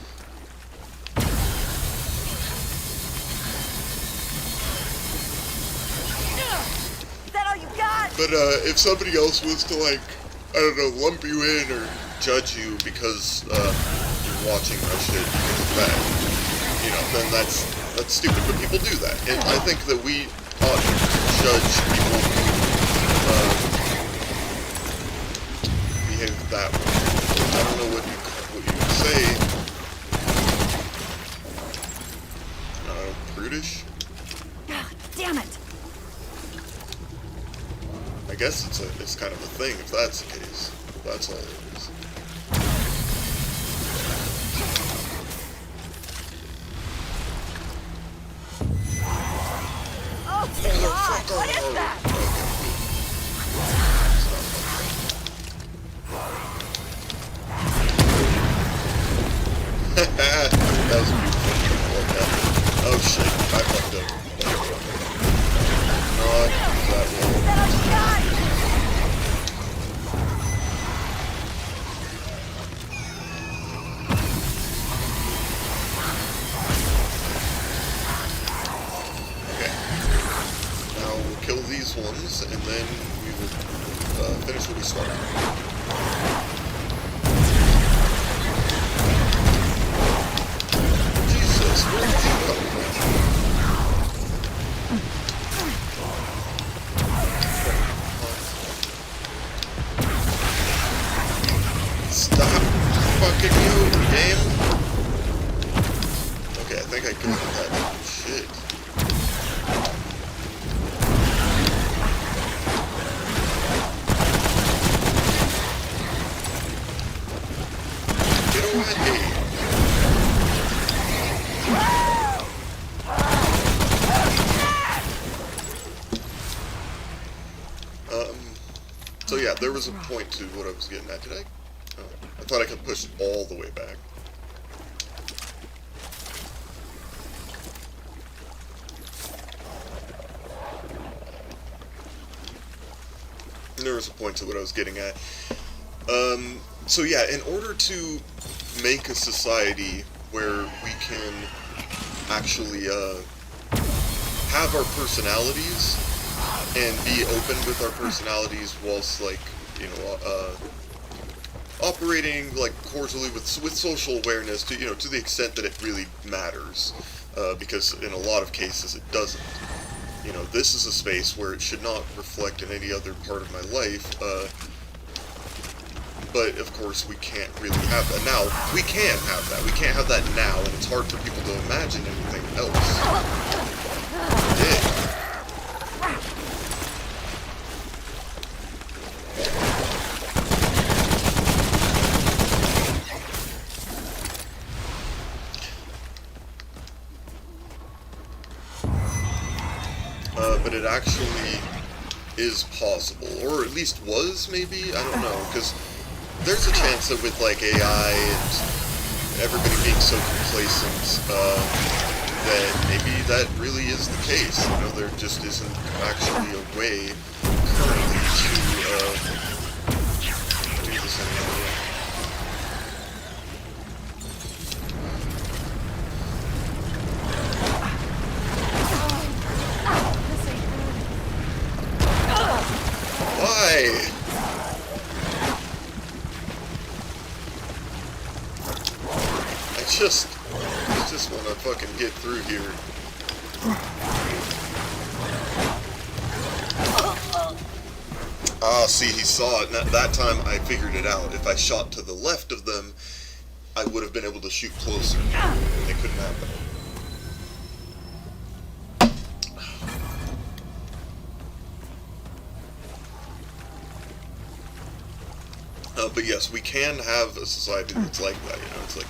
Is that all you got? But if somebody else was to, like, I don't know, lump you in or judge you because you're watching my shit because of that, you know, then that's stupid. But people do that, and I think that we ought to judge people who behave that way. I don't know what you would say. Prudish? Damn it! I guess it's kind of a thing if that's the case. That's all it is. Oh, God! What is that? That was beautiful. Okay. Oh shit, I fucked up. Not that one. Is that all you got? Okay. Now we'll kill these ones, and then we will finish what we started. Jesus, where did you come from? Stop fucking me over, game! Okay, I think I killed that. Shit. Get away! So yeah, there was a point to what I was getting at. Did I? Oh, I thought I could push all the way back. there was a point to what I was getting at. So yeah, in order to make a society where we can actually have our personalities and be open with our personalities whilst like operating like cordially with social awareness to to the extent that it really matters, because in a lot of cases it doesn't. This is a space where it should not reflect in any other part of my life. But of course we can't really have that now. We can have that. We can't have that now, and it's hard for people to imagine anything else. Yeah. But it actually is possible, or at least was, maybe? I don't know, because there's a chance that with, like, AI and everybody being so complacent, that maybe that really is the case. There just isn't actually a way currently to do this anymore. Why? I just want to fucking get through here. Ah, see, he saw it. That time I figured it out. If I shot to the left of them, I would have been able to shoot closer. They couldn't have that. But yes, we can have a society that's like that, it's like,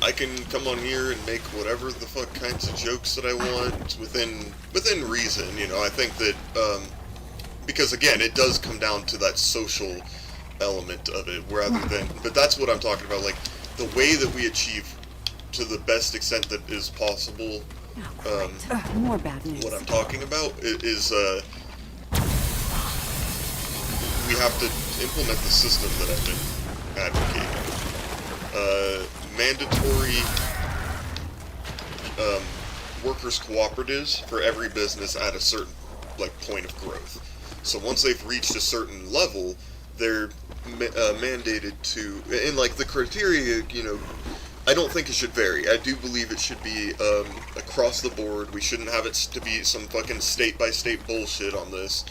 I can come on here and make whatever the fuck kinds of jokes that I want within reason, I think that, because again, it does come down to that social element of it, rather than, but that's what I'm talking about, like, the way that we achieve, to the best extent that is possible, more bad news. what I'm talking about is, we have to implement the system that I've been advocating. Mandatory workers' cooperatives for every business at a certain point of growth. So once they've reached a certain level, they're mandated to, and the criteria, I don't think it should vary. I do believe it should be across the board. We shouldn't have it to be some fucking state-by-state bullshit on this.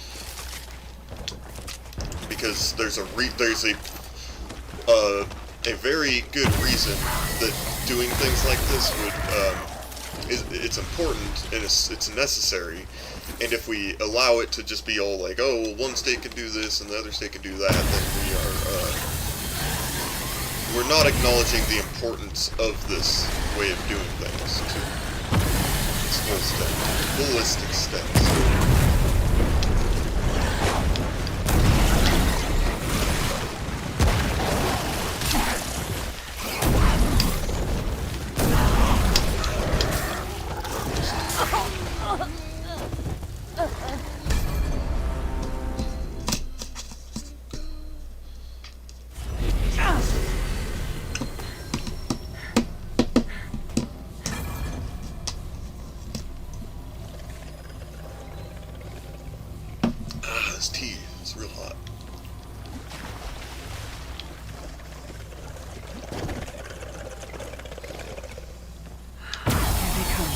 Because there's a very good reason that doing things like this would it's important and it's necessary, and if we allow it to just be all like, oh, well, one state can do this and the other state can do that, then we're not acknowledging the importance of this way of doing things to its fullest extent. This tea is real hot. Here they come.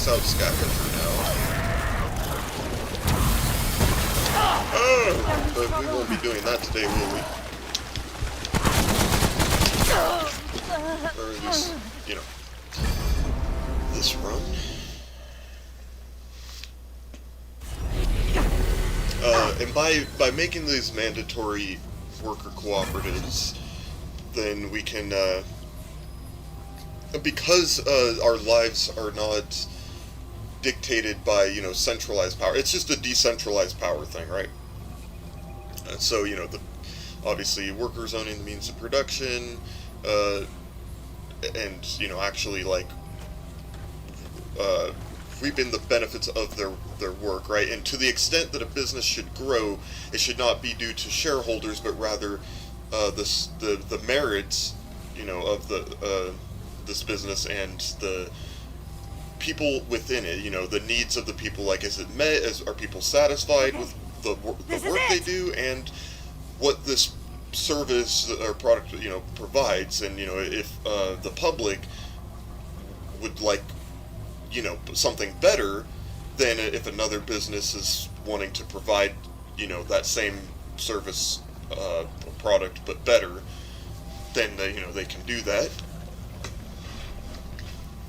Out scavenger now. Oh, but we won't be doing that today, will we? Or at least, this run. And by making these mandatory worker cooperatives, then we can because our lives are not dictated by, centralized power. It's just a decentralized power thing, right? So, obviously workers owning the means of production, and, actually, like, reaping the benefits of their work, right? And to the extent that a business should grow, it should not be due to shareholders, but rather the merits, of this business and the people within it. The needs of the people. Like, is it met? Are people satisfied with the work they do, and what this service or product provides? And if the public would like something better than if another business is wanting to provide that same service, product, but better, then they can do that,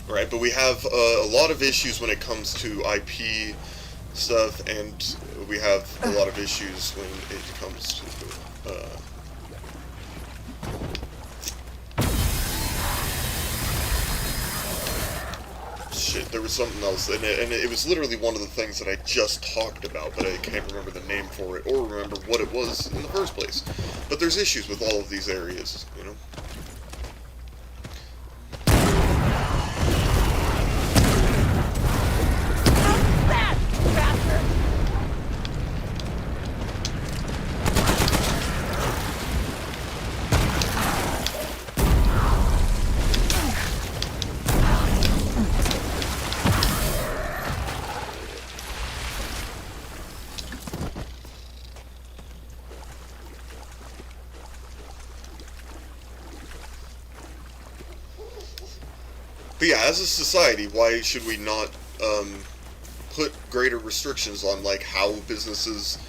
right? But we have a lot of issues when it comes to IP stuff, and we have a lot of issues when it comes to shit, there was something else, and it was literally one of the things that I just talked about, but I can't remember the name for it, or remember what it was in the first place. But there's issues with all of these areas, But yeah, as a society, why should we not put greater restrictions on like how businesses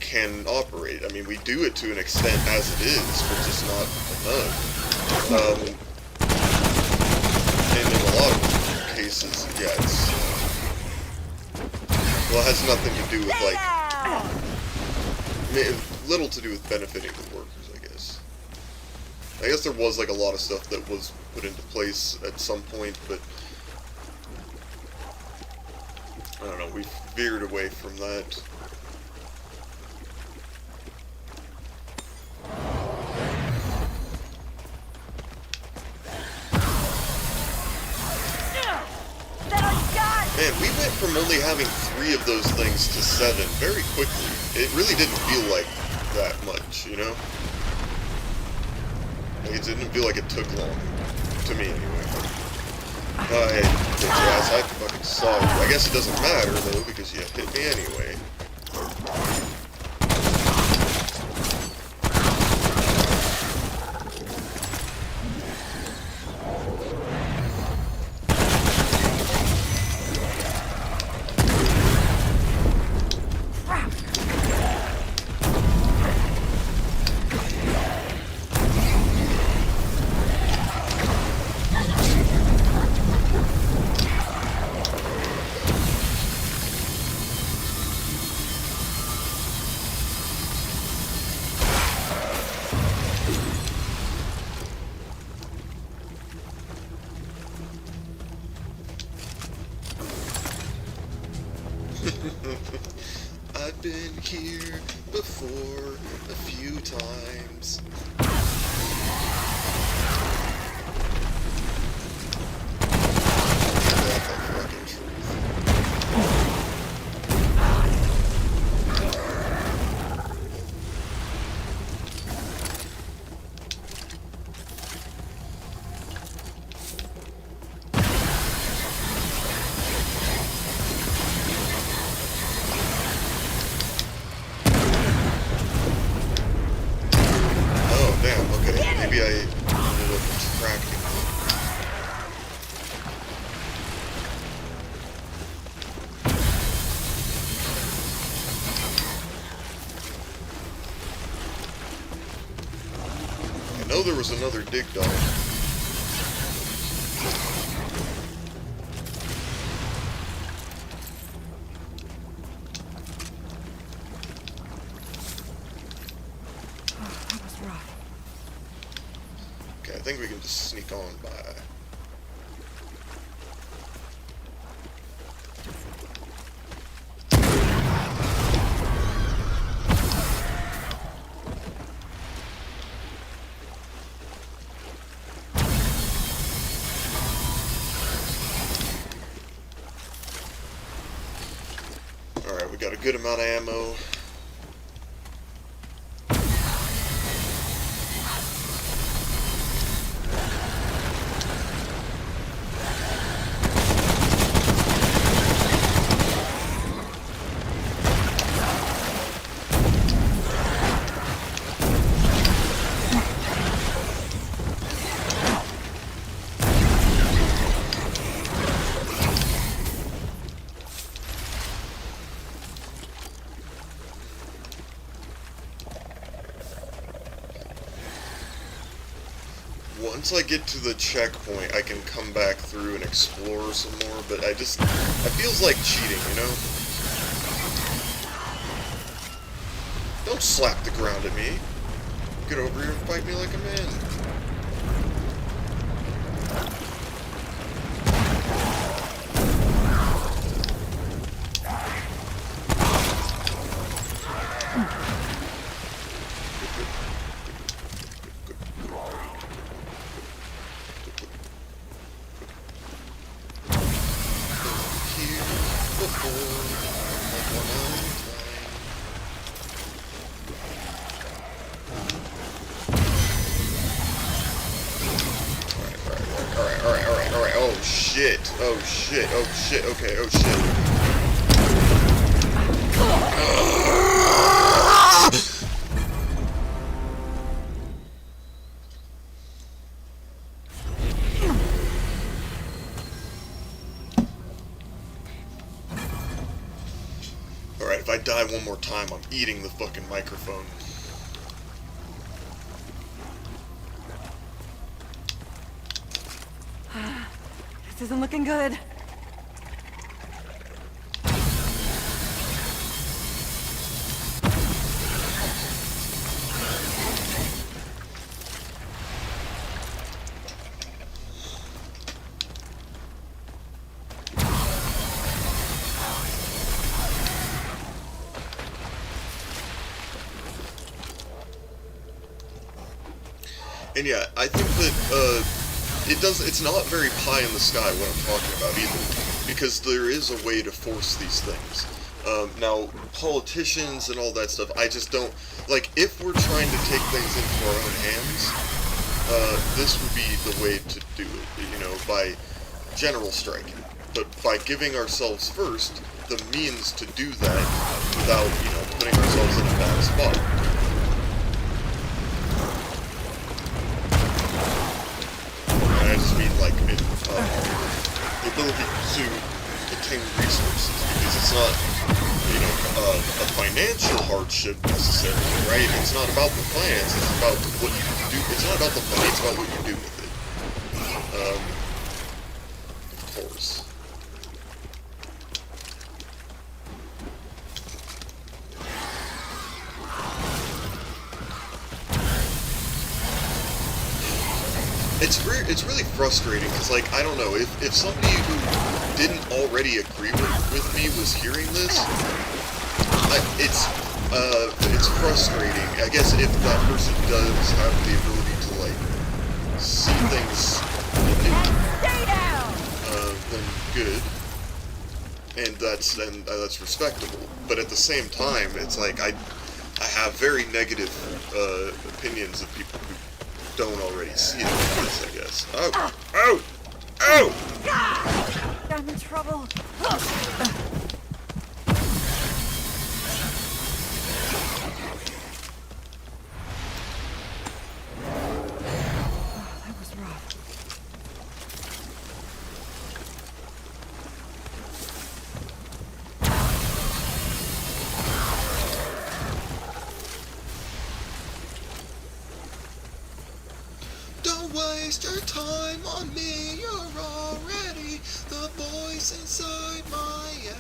can operate? I mean, we do it to an extent as it is, but just not enough. And in a lot of cases, yeah, it's well, it has nothing to do with like little to do with benefiting the workers, I guess. I guess there was like a lot of stuff that was put into place at some point, but I don't know, we veered away from that. Man, we went from only having 3 of those things to 7 very quickly. It really didn't feel like that much, Like, it didn't feel like it took long. To me, anyway. Hey, bitch ass, I fucking saw you. I guess it doesn't matter, though, because you hit me anyway. I've been here before a few times. That's the fucking truth. Maybe I ended up tracking them. I know there was another dig dog. I think we can just sneak on by. a good amount of ammo. Once I get to the checkpoint, I can come back through and explore some more, but it feels like cheating, you know? Don't slap the ground at me. Get over here and fight me like a man. Alright. Oh shit. Okay, oh shit. Alright, if I die one more time, I'm eating the fucking microphone. This isn't looking good. And yeah, I think that, it's not very pie in the sky what I'm talking about either, because there is a way to force these things. Now, politicians and all that stuff, I just don't, like, if we're trying to take things into our own hands, this would be the way to do it, you know, by general striking. But by giving ourselves first the means to do that without, you know, putting ourselves in a bad spot. I just mean, like, the ability to attain resources, because it's not, you know, a financial hardship necessarily, right? It's not about the finance, it's about what you do. It's not about the money, it's about what you do with it. Of course. It's really frustrating, because, like, I don't know, if somebody who didn't already agree with me was hearing this, it's frustrating. I guess if that person does have the ability to, like, see things then good, and that's respectable. But at the same time, it's like I have very negative opinions of people who don't already see it like this, I guess. Oh! I'm in trouble. That was rough. Don't waste your time on me, you're already the voice inside my head.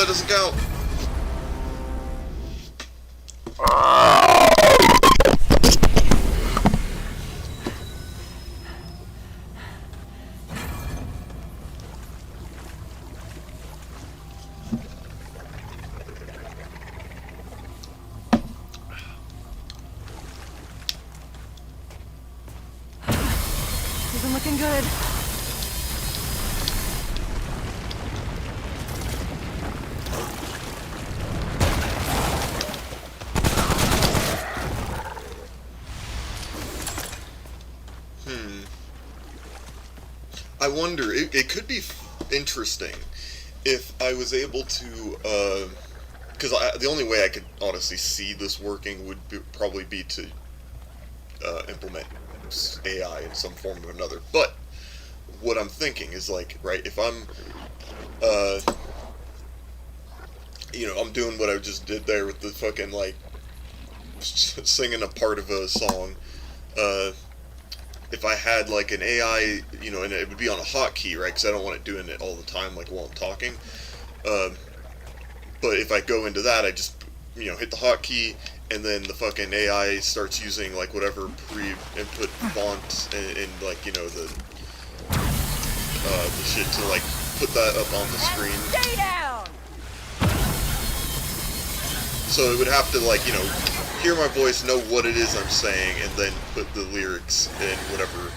that doesn't count. Isn't looking good. I wonder, it could be interesting if I was able to, because the only way I could honestly see this working would probably be to implement AI in some form or another. But what I'm thinking is, like, right, if I'm, I'm doing what I just did there with the fucking, like, singing a part of a song, if I had, like, an AI, and it would be on a hotkey, right, because I don't want it doing it all the time, like, while I'm talking, but if I go into that, I just, hit the hotkey, and then the fucking AI starts using, like, whatever pre-input font and like, the shit to, like, put that up on the screen. Stay down! So it would have to, like, hear my voice, know what it is I'm saying, and then put the lyrics in whatever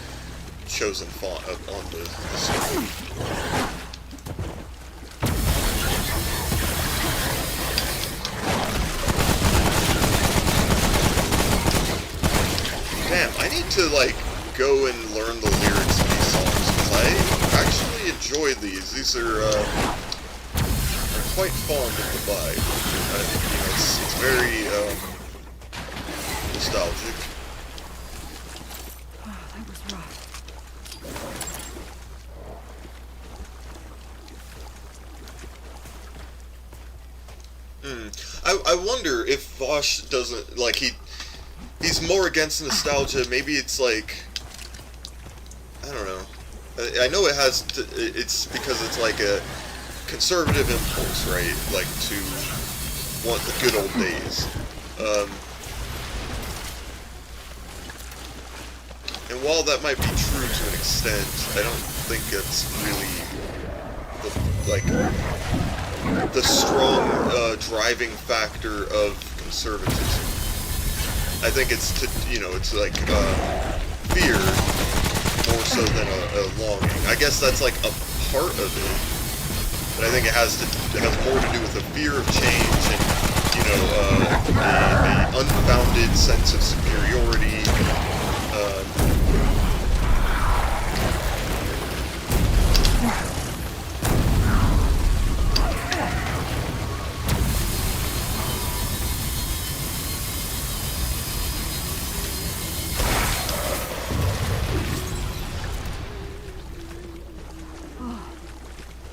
chosen font up on the screen. Damn, I need to, like, go and learn the lyrics of these songs, because I actually enjoy these. These are, I'm quite fond of the vibe. It's very, nostalgic. Oh, that was rough. I wonder if Vosh doesn't, like, he's more against nostalgia. Maybe it's like, I don't know. I know it's because it's like a conservative impulse, right? Like, to want the good old days. And while that might be true to an extent, I don't think it's really the strong driving factor of conservatism. I think it's it's like fear more so than a longing. I guess that's like a part of it, but I think it has more to do with a fear of change and a unfounded sense of superiority.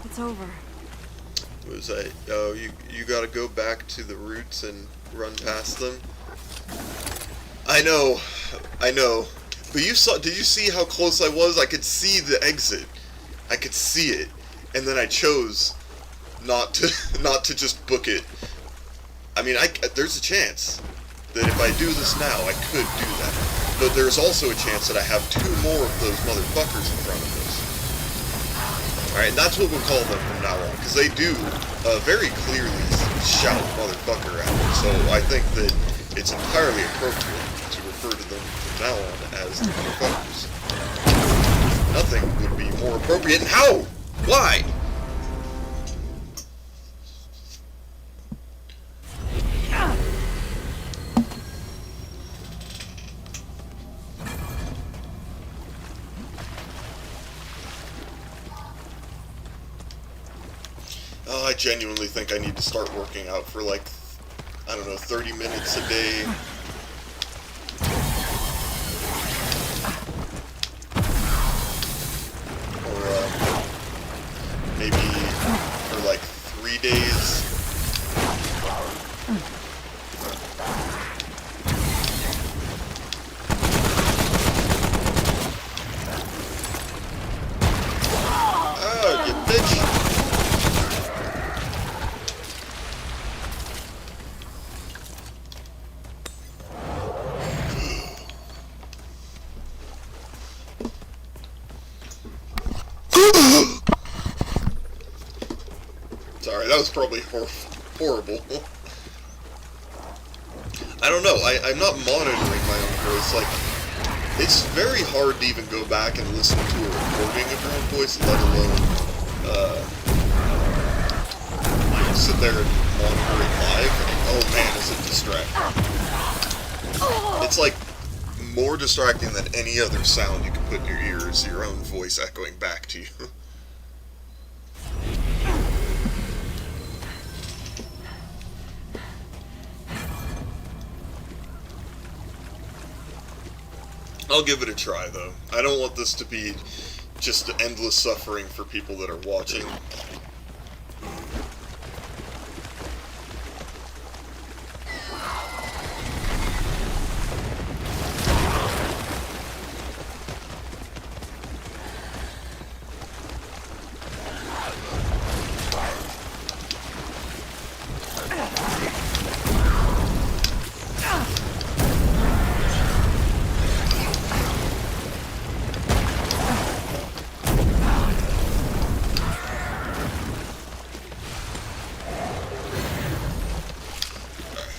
It's over. Was that? Oh, you gotta go back to the roots and run past them. I know. But did you see how close I was? I could see the exit. I could see it, and then I chose not to just book it. I mean, there's a chance that if I do this now, I could do that. But there's also a chance that I have 2 more of those motherfuckers in front of us. Alright, and that's what we'll call them from now on, because they do very clearly shout motherfucker at me, so I think that it's entirely appropriate to refer to them from now on as the motherfuckers. Nothing would be more appropriate, and how? Why? Oh, I genuinely think I need to start working out for, like, I don't know, 30 minutes a day. Or, maybe for, like, 3 days. Oh, you bitch! Sorry, that was probably horrible. I don't know, I'm not monitoring my own voice. Like, it's very hard to even go back and listen to a recording of your own voice, let alone, sit there and monitor it live. And, oh man, is it distracting. It's like more distracting than any other sound you can put in your ears, your own voice echoing back to you. I'll give it a try, though. I don't want this to be just endless suffering for people that are watching.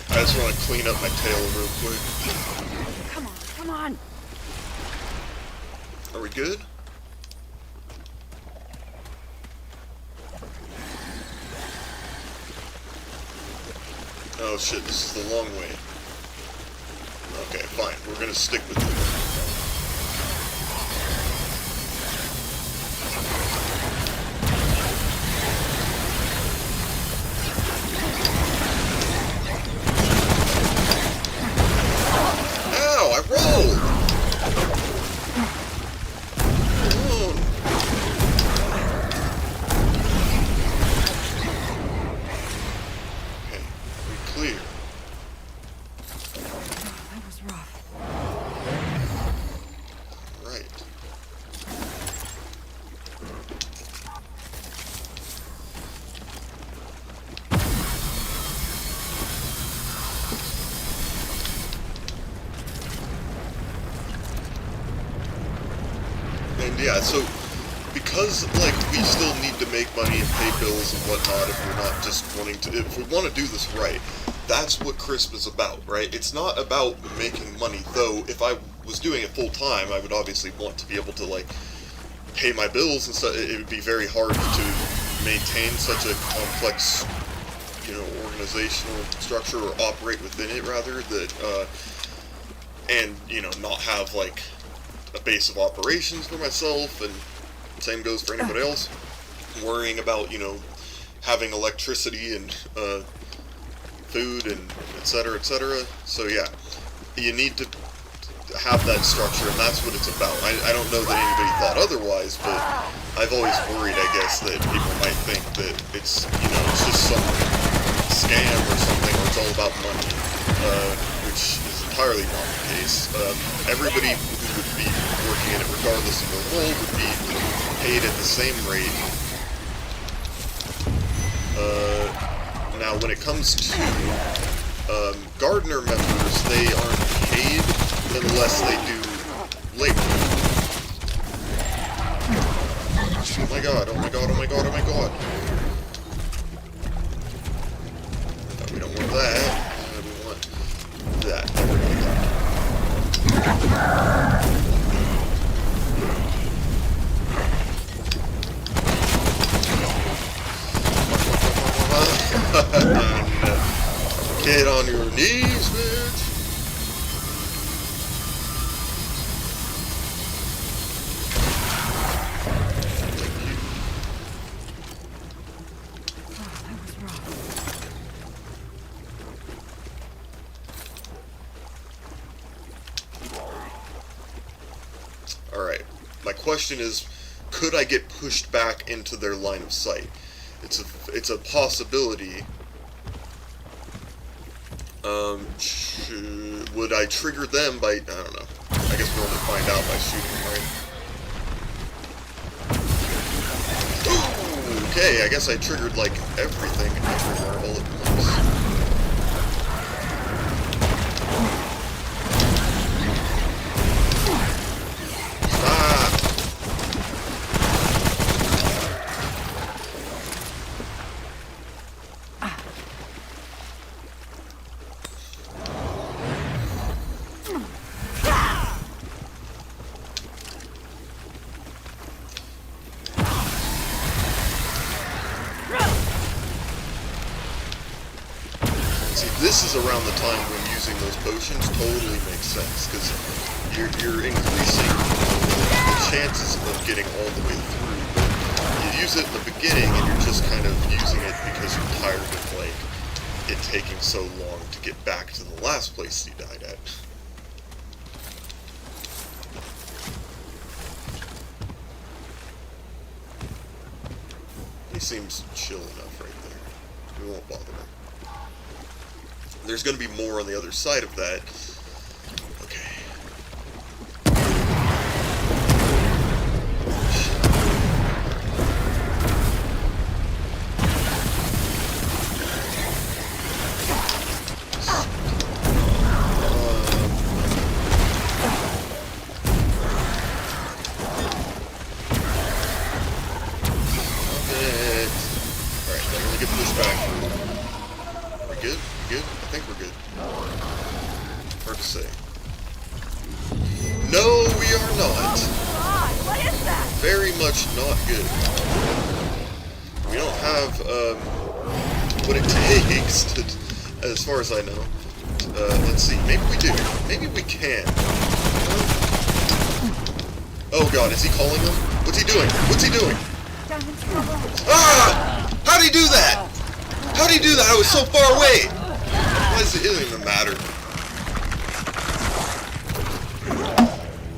I just want to clean up my tail real quick. Come on, come on. Are we good? Oh shit, this is the long way. Okay, fine. We're gonna stick with it. Ow, I rolled! Come on. Okay, we clear. That was rough. Right. And yeah, so because like we still need to make money and pay bills and whatnot if we're not just wanting to, if we want to do this right, that's what Crisp is about, right? It's not about making money, though if I was doing it full time, I would obviously want to be able to like pay my bills and stuff. It would be very hard to maintain such a complex, organizational structure, or operate within it rather, that and not have like a base of operations for myself, and same goes for anybody else, worrying about having electricity and food and etc. etc. So yeah, you need to have that structure, and that's what it's about. I don't know that anybody thought otherwise, but I've always worried, I guess, that people might think that it's it's just some scam or something, or it's all about money, which is entirely not the case. Everybody who would be working in it, regardless of their role, would be paid at the same rate. Now, when it comes to gardener members, they aren't paid unless they do labor. Oh my god, oh my god, oh my god, oh my god. No, we don't want that. We want that. There we go. Get on your knees, bitch. That was rough. Alright, my question is, could I get pushed back into their line of sight? It's a possibility. Would I trigger them by, I don't know. I guess we'll only find out by shooting, right? Ooh, okay, I guess I triggered, like, everything everywhere all at once. Stop! See, this is around the time when using those potions totally makes sense, because you're increasing the chances of getting all the way through. But you use it in the beginning, and you're just kind of using it because you're tired of, like, it taking so long to get back to the last place you died at. He seems chill enough right there. We won't bother him. There's going to be more on the other side of that. Okay. Alright, I'm going to get pushed back. We're good? Good? I think we're good. Hard to say. No, we are not. God, what is that? Very much not good. We don't have what it takes to, as far as I know. Let's see. Maybe we do. Maybe we can. Oh God, is he calling him? What's he doing? What's he doing? Ah! How'd he do that? How'd he do that? I was so far away. Why does it doesn't even matter?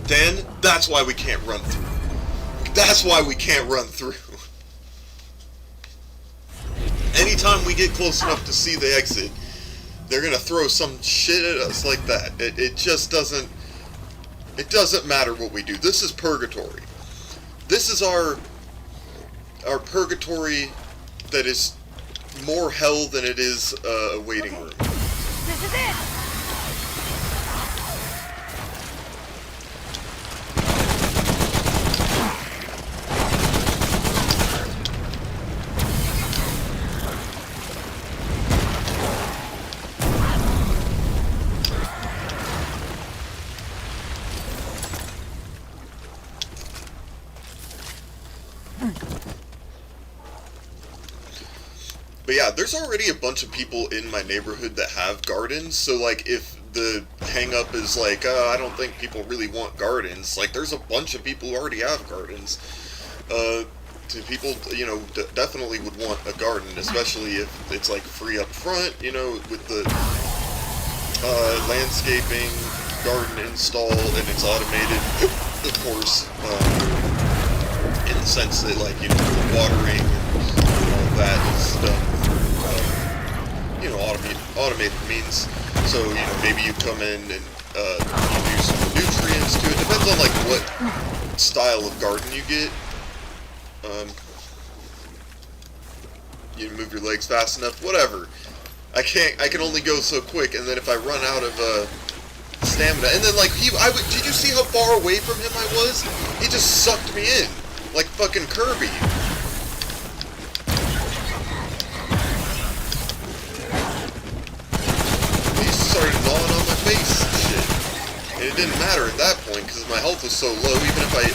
Then, that's why we can't run through. That's why we can't run through. Anytime we get close enough to see the exit, they're gonna throw some shit at us like that. It just doesn't... It doesn't matter what we do. This is purgatory. This is our purgatory that is more hell than it is a waiting room. This is it! But yeah, there's already a bunch of people in my neighborhood that have gardens, so like if the hang-up is like, I don't think people really want gardens, like there's a bunch of people who already have gardens. People, you know, definitely would want a garden, especially if it's like free up front, you know, with the landscaping, garden install, and it's automated, of course, in the sense that, like, you know, the watering and all that is done through, you know, automated means. So, you know, maybe you come in and you do some nutrients to it. Depends on, like, what style of garden you get. You move your legs fast enough, whatever. I can only go so quick, and then if I run out of stamina, and then like did you see how far away from him I was? He just sucked me in, like fucking Kirby. He started gnawing on my face and shit, and it didn't matter at that point because my health was so low. Even if I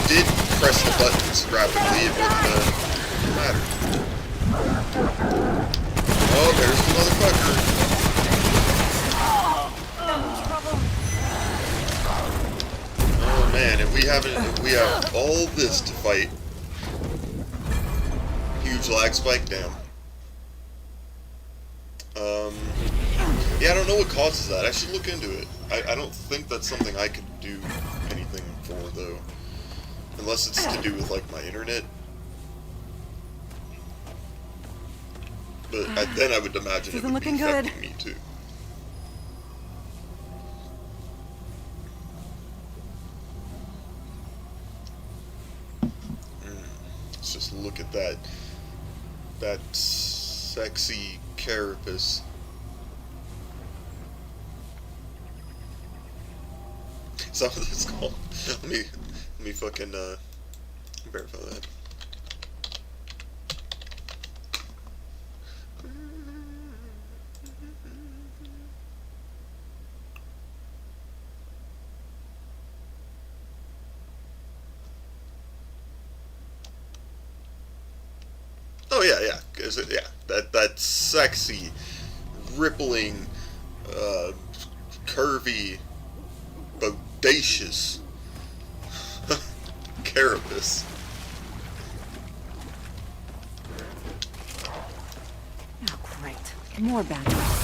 did press the buttons rapidly, it wouldn't matter. Oh, there's the motherfucker. Oh man, if we have all this to fight. Huge lag spike, damn. Yeah, I don't know what causes that. I should look into it. I don't think that's something I could do anything for, though. Unless it's to do with, like, my internet. But then I would imagine it would be affecting me too. Let's just look at that sexy carapace. Is that what it's called? Let me fucking verify that. Oh yeah, yeah, yeah. That sexy, rippling, curvy, bodacious carapace. Oh, great. More bad guys.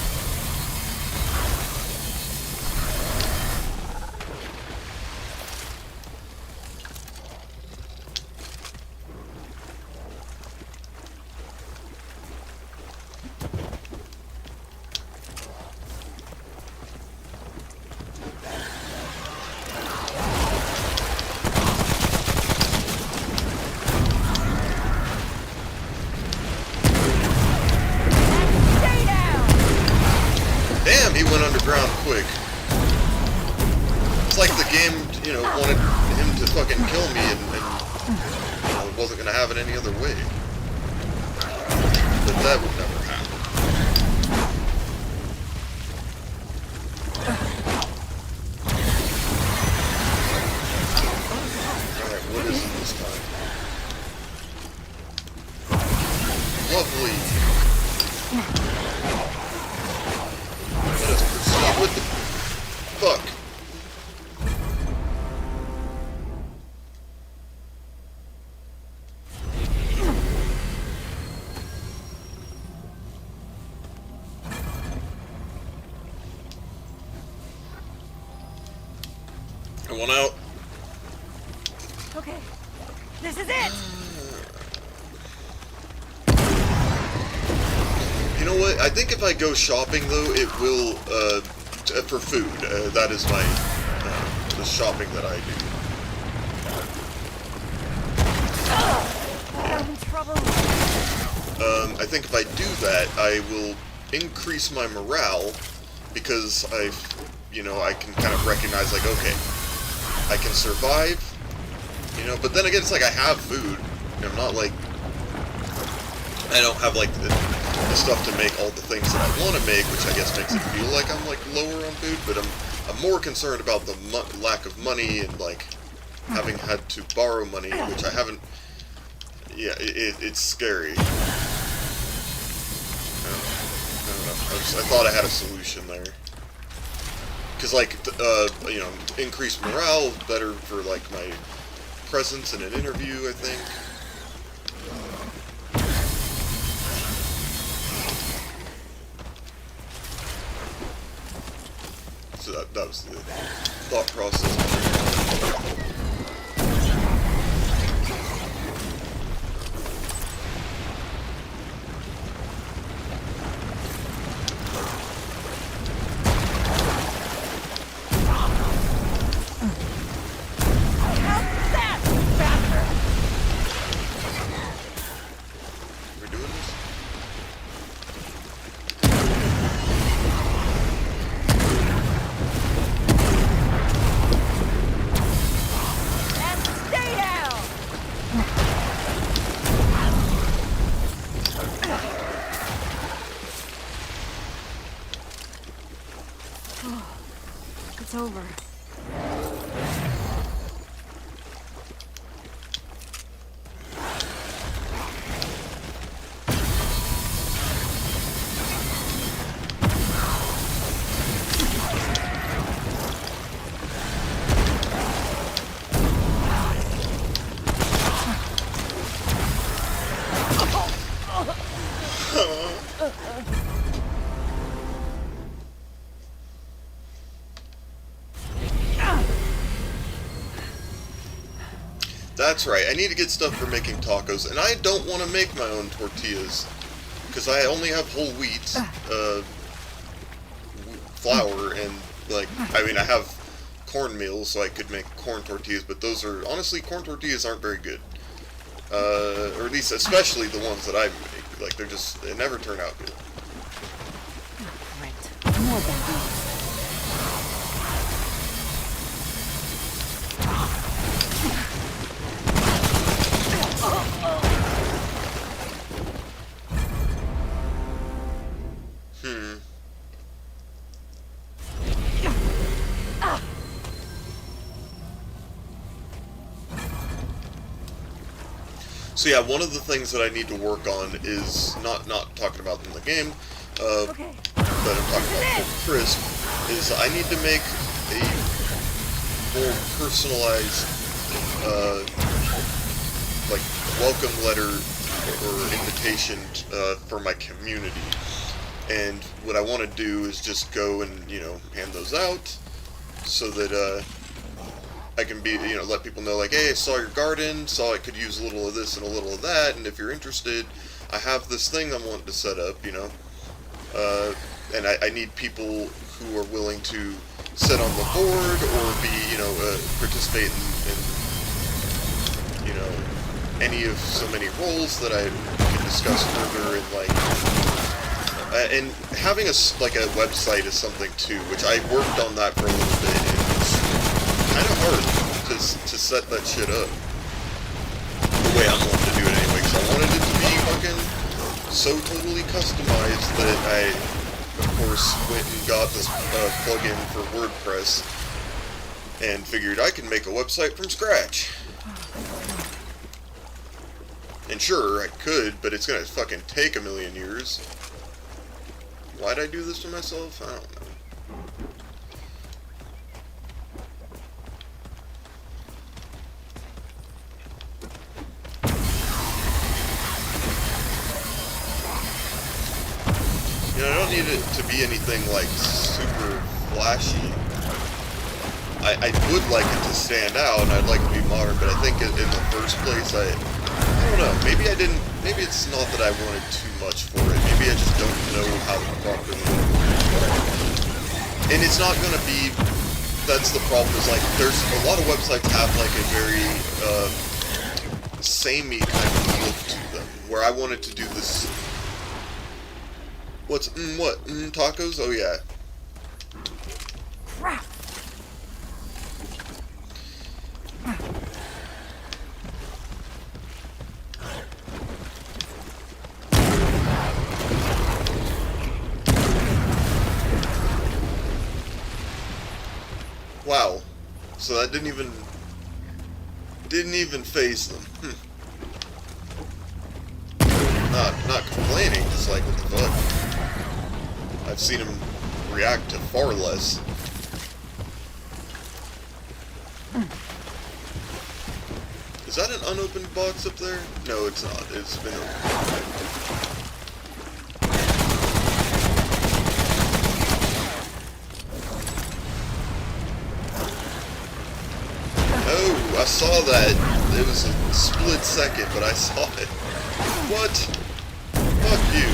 Stay down! Damn, he went underground quick. It's like the game, you know, wanted him to fucking kill me and you know, wasn't gonna have it any other way. But that would never happen. Alright, what is it this time? Lovely. Let us proceed with the... Fuck. I want out. Okay, this is it! You know what? I think if I go shopping, though, it will, for food. That is my, the shopping that I do. I'm in trouble. I think if I do that, I will increase my morale, because you know, I can kind of recognize, like, okay, I can survive, you know, but then again, it's like I have food. I'm not like, I don't have like the stuff to make all the things that I want to make, which I guess makes it feel like I'm like lower on food, but I'm more concerned about the lack of money and like having had to borrow money, which I haven't. Yeah, it's scary. I don't know. I thought I had a solution there. Because, like, you know, increased morale, better for, like, my presence in an interview, I think. So that was the thought process. How's that, bastard? We're doing this? And stay down! It's over. That's right, I need to get stuff for making tacos, and I don't want to make my own tortillas, because I only have whole wheat, flour, and, like, I mean, I have cornmeal, so I could make corn tortillas, but those are, honestly, corn tortillas aren't very good. Or at least, especially the ones that I make, like, they never turn out good. Great. More bad guys. So yeah, one of the things that I need to work on is not talking about in the game. Okay, that I'm talking about for Crisp is I need to make a more personalized, like, welcome letter or invitation for my community. And what I want to do is just go and, you know, hand those out so that I can be, you know, let people know, like, hey, I saw your garden, saw it could use a little of this and a little of that, and if you're interested, I have this thing I'm wanting to set up, you know. And I need people who are willing to sit on the board or be, you know, participate in, you know, any of so many roles that I can discuss further, and like, and having a website is something too, which I worked on that for a little bit, and it's kind of hard to set that shit up the way I wanted to do it anyway, because I wanted it to be fucking so totally customized that I, of course, went and got this plugin for WordPress and figured I can make a website from scratch. And sure, I could, but it's gonna fucking take a million years. Why'd I do this to myself? I don't know. You know, I don't need it to be anything like super flashy. I would like it to stand out, and I'd like it to be modern, but I think in the first place, I don't know, maybe it's not that I wanted too much for it. Maybe I just don't know how to properly. And it's not gonna be, that's the problem, is like, there's a lot of websites have like a very, samey kind of look to them, where I wanted to do this. What? Tacos? Oh yeah. Crap. Wow. So that didn't even faze them. Not complaining, just like, what the fuck. I've seen them react to far less. Is that an unopened box up there? No, it's not. It's been opened. Oh, I saw that. It was a split second, but I saw it. What? Fuck you.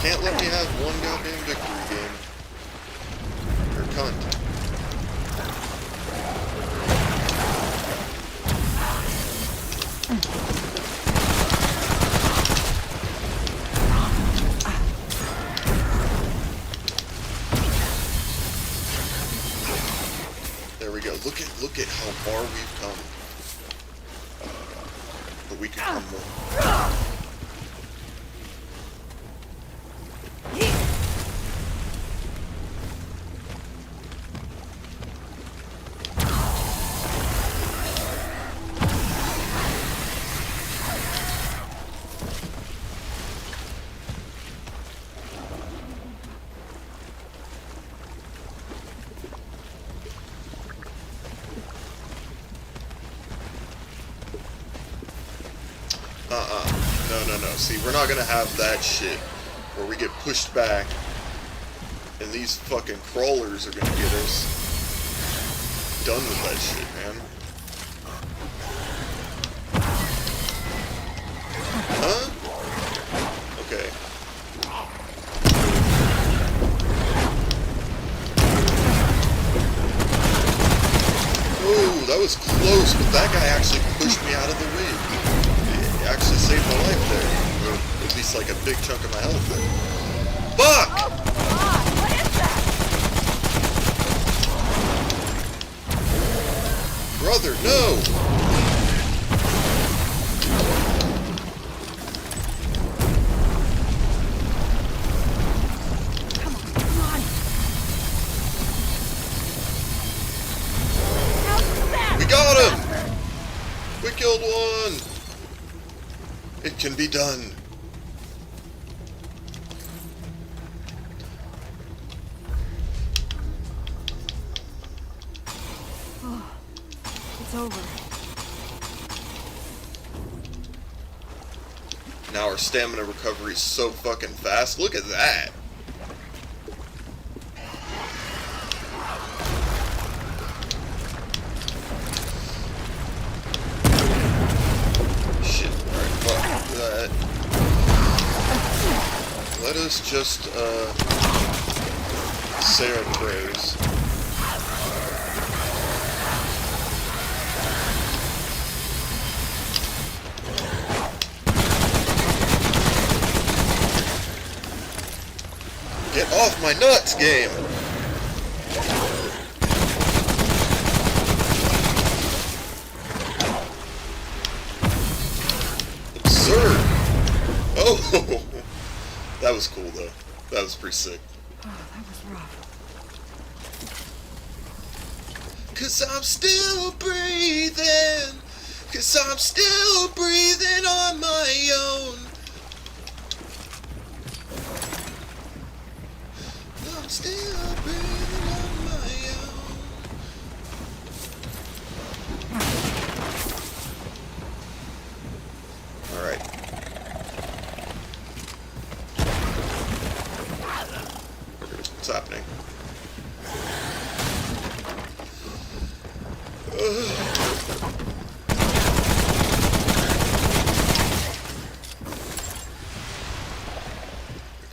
Can't let me have one goddamn victory game. You're a cunt. There we go. Look at how far we've come. But we can come more. No. See, we're not gonna have that shit where we get pushed back and these fucking crawlers are gonna get us. Done with that shit, man. Huh? Okay. Oh, that was close, but that guy actually pushed me out of the way. Actually saved my life there, or at least like a big chunk of my health there. Fuck! Oh, God, what is that? Brother, no! Come on. How's that? We got him! We killed one! It can be done. Now our stamina recovery is so fucking fast. Look at that. Shit. Alright, fuck that. Let us just, say our prayers. Get off my nuts, game! Absurd! Oh! That was cool, though. That was pretty sick. Oh, that was rough. 'Cause I'm still breathing! 'Cause I'm still breathing on my own! I'm still breathing on my own. Alright. What's happening?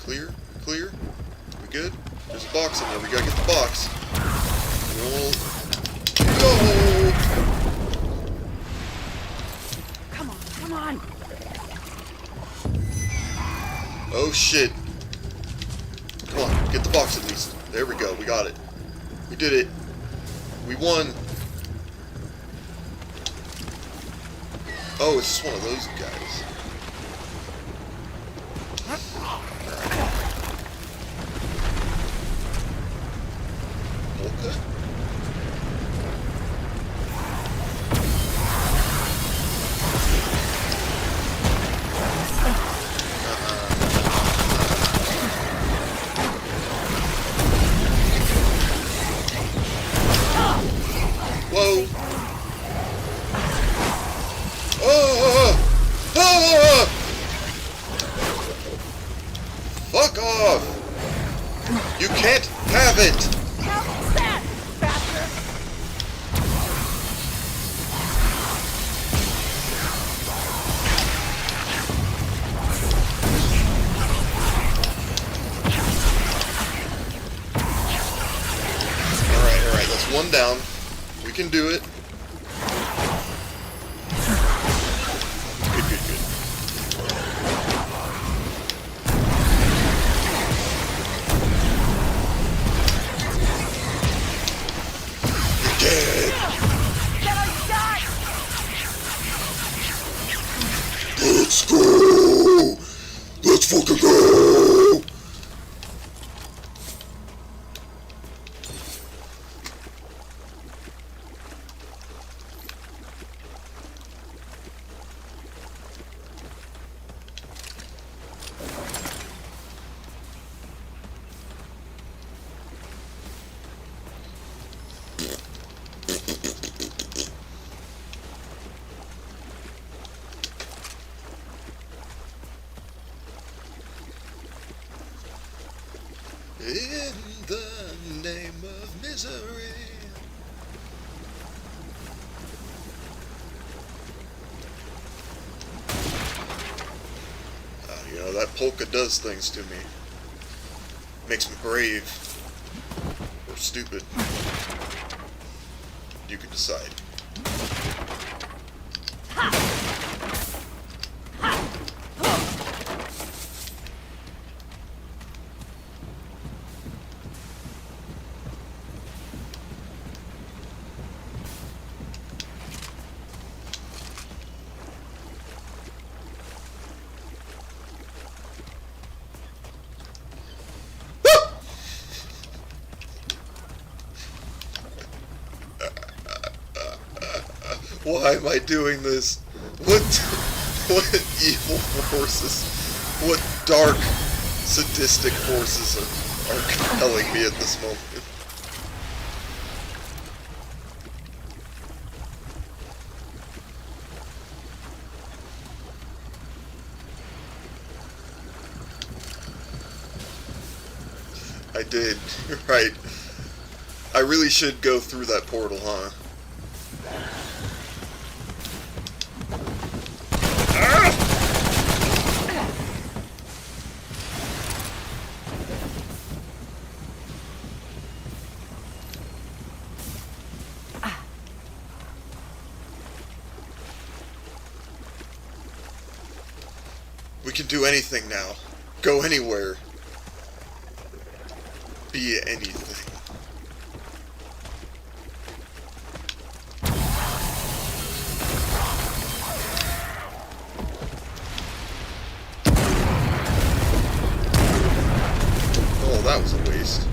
Clear? Clear? We good? There's a box in there. We gotta get the box. We'll go. Come on, come on. Oh shit. Come on, get the box at least. There we go. We got it. We did it. We won. Oh, it's just one of those guys. Okay. Whoa. Fuck off! You can't have it! How's that, bastard? Alright, that's one down. We can do it. Good. You're dead! Get on your side! Let's go! Let's fucking go! In the name of misery. You know, that polka does things to me. Makes me brave. Or stupid. You can decide. Why am I doing this? What evil forces, what dark, sadistic forces are compelling me at this moment? I did. Right. I really should go through that portal, huh? Ah! We can do anything now. Go anywhere. Be anything. Oh, that was a waste.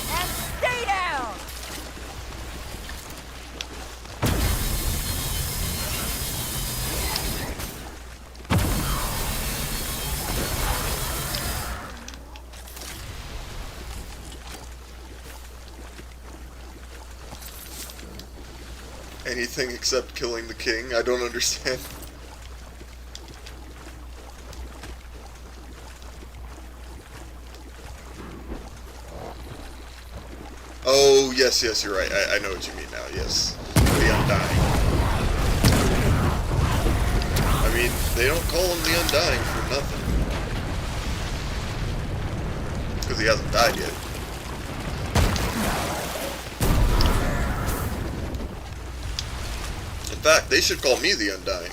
And stay down! Anything except killing the king? I don't understand. Oh, yes, yes, you're right. I know what you mean now, yes. The Undying. I mean, they don't call him the Undying for nothing. Because he hasn't died yet. In fact, they should call me the Undying.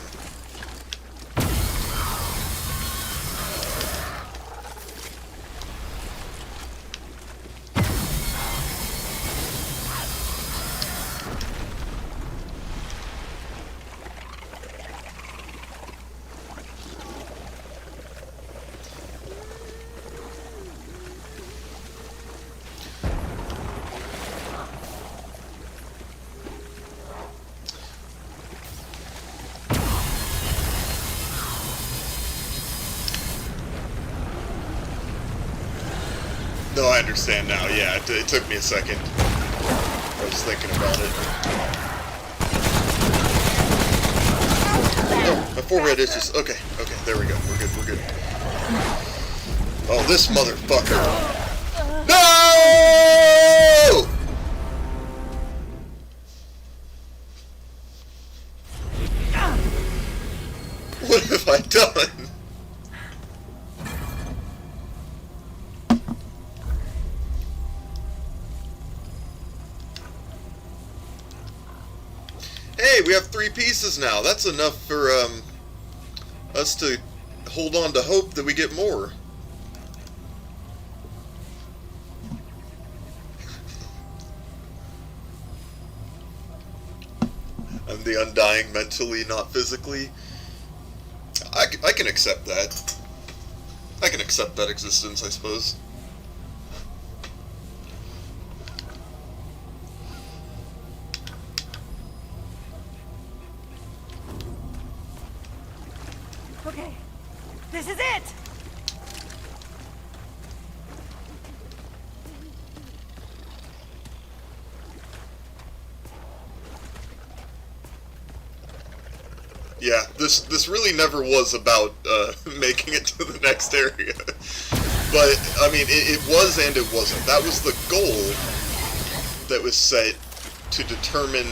No, I understand now. Yeah, it took me a second. I was thinking about it. Oh, my forehead is just... Okay, okay, there we go. We're good, we're good. Oh, this motherfucker. No! What have I done? Hey, we have 3 pieces now. That's enough for us to hold on to hope that we get more. I'm the Undying mentally, not physically. I can accept that. I can accept that existence, I suppose. Okay, this is it! Yeah, this really never was about making it to the next area. But, I mean, it was and it wasn't. That was the goal that was set to determine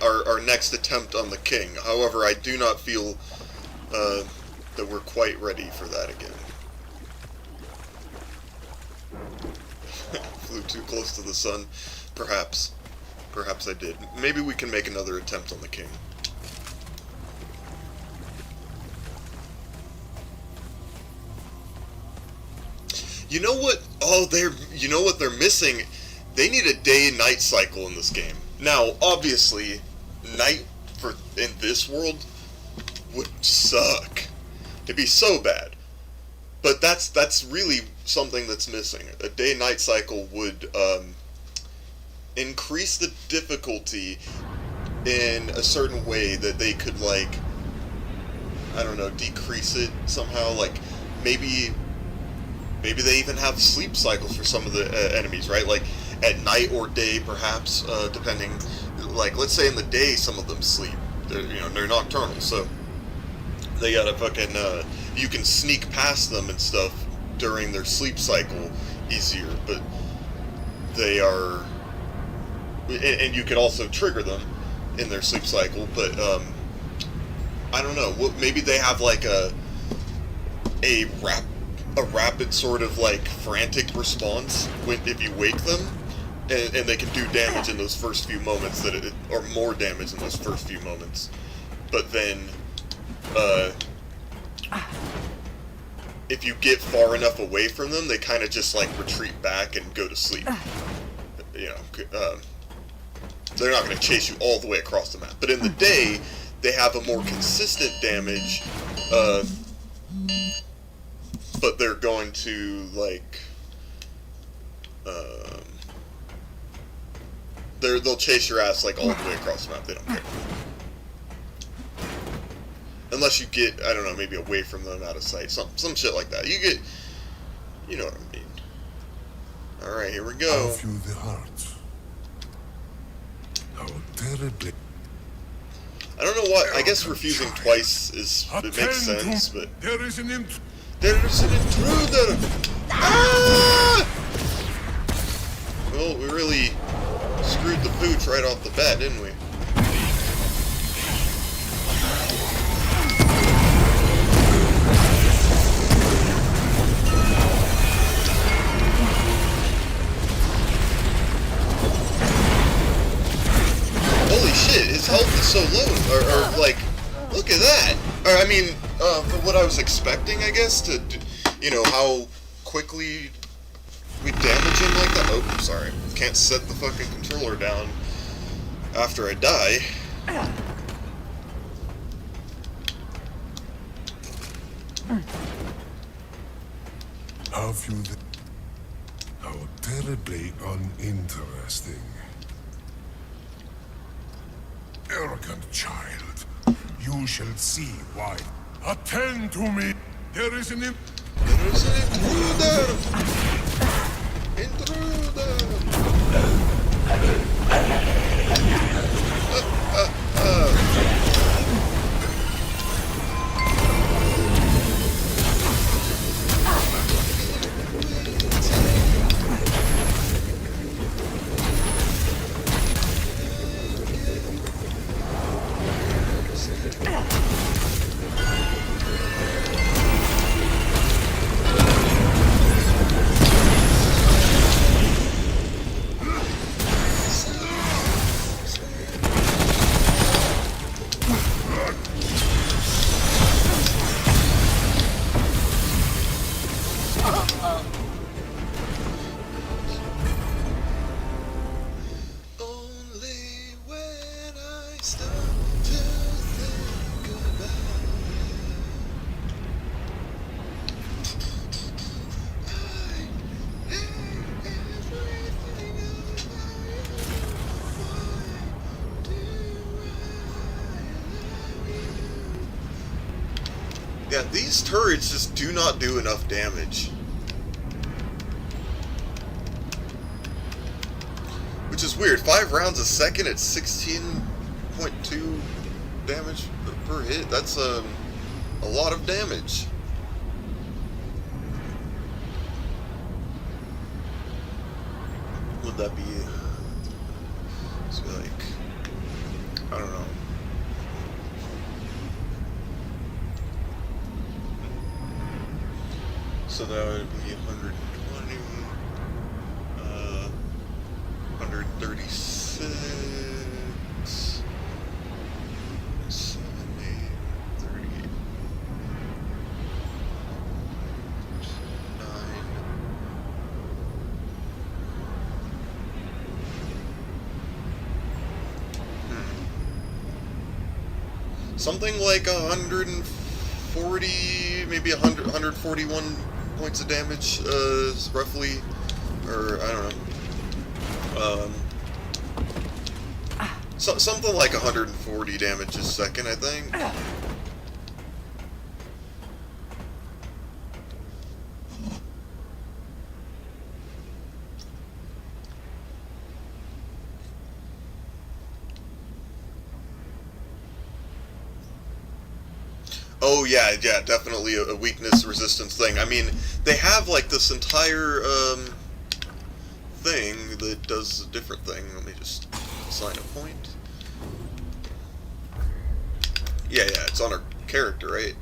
our next attempt on the king. However, I do not feel that we're quite ready for that again. Flew too close to the sun. Perhaps. Perhaps I did. Maybe we can make another attempt on the king. You know what? Oh, you know what they're missing? They need a day and night cycle in this game. Now, obviously, night in this world would suck. It'd be so bad. But that's really something that's missing. A day and night cycle would increase the difficulty in a certain way that they could, like, I don't know, decrease it somehow. Like maybe they even have sleep cycles for some of the enemies, right? Like at night or day, perhaps, depending. Like let's say in the day, some of them sleep. They're nocturnal, so they gotta fucking you can sneak past them and stuff during their sleep cycle easier, but they are, and you can also trigger them in their sleep cycle, but I don't know. Maybe they have like a rapid sort of like frantic response if you wake them, and they can do damage in those first few moments or more damage in those first few moments. But then, if you get far enough away from them, they kind of just like retreat back and go to sleep. They're not going to chase you all the way across the map. But in the day, they have a more consistent damage, but they're going to, like, they'll chase your ass, like, all the way across the map. They don't care. Unless you get, I don't know, maybe away from them, out of sight. Some shit like that. You know what I mean. Alright, here we go. How few the hearts. How terribly. I don't know what. I guess refusing twice it makes sense, but There is an intruder. Ah! Well, we really screwed the pooch right off the bat, didn't we? Holy shit, his health is so low, or like, look at that. Or, I mean, for what I was expecting, I guess, how quickly we damage him like that. Oh, sorry. Can't set the fucking controller down after I die. How few the... How terribly uninteresting. Arrogant child. You shall see why. Attend to me. There is an intruder! Intruder! Yeah, these turrets just do not do enough damage. Which is weird. 5 rounds a second at 16.2 damage per hit. That's a lot of damage. Would that be... It's like... I don't know. So that would be 120, 136, 7, 8, 38, 9, something like 140, maybe 100, 141 points of damage, roughly, or I don't know. Something like 140 damage a second, I think. Oh yeah, definitely a weakness resistance thing. I mean, they have like this entire thing that does a different thing. Let me just assign a point. Yeah, it's on our character, right?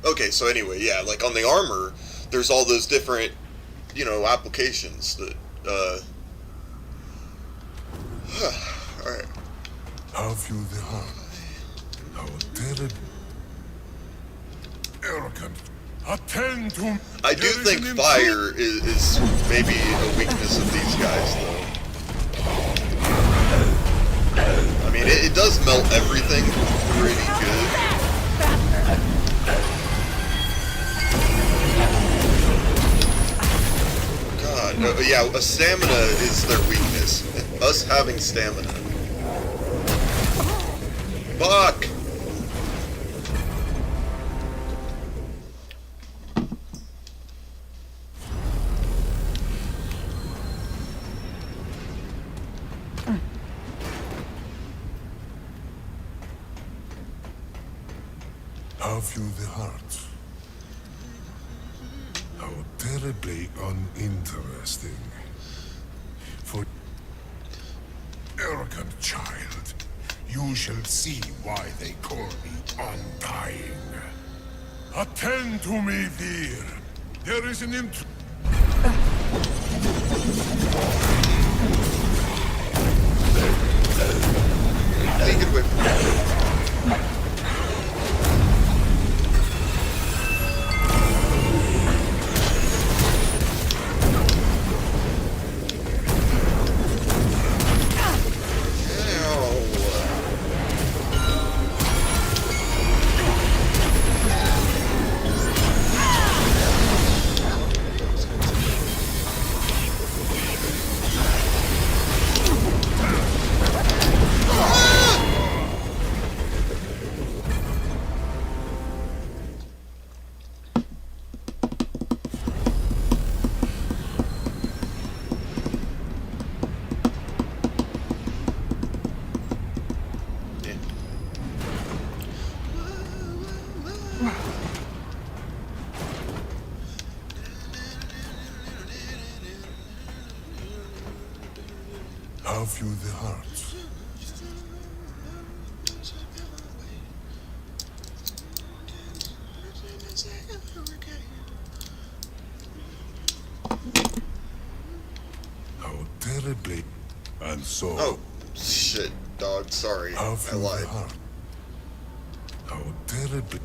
Okay, so anyway, yeah, like on the armor, there's all those different, you know, applications that, alright. Have you the heart? How terrible. Arrogant. Attend to me. I do think fire is maybe a weakness of these guys, though. I mean, it does melt everything pretty good. God, yeah, stamina is their weakness. Us having stamina. Fuck! Have you the heart? How terribly uninteresting. For arrogant child, you shall see why they call me Undying. Attend to me, dear. There is an Take it away from me. Have you the heart? How terribly. And so. Oh, shit, dog. Sorry. Have I you lied. the heart? How terribly.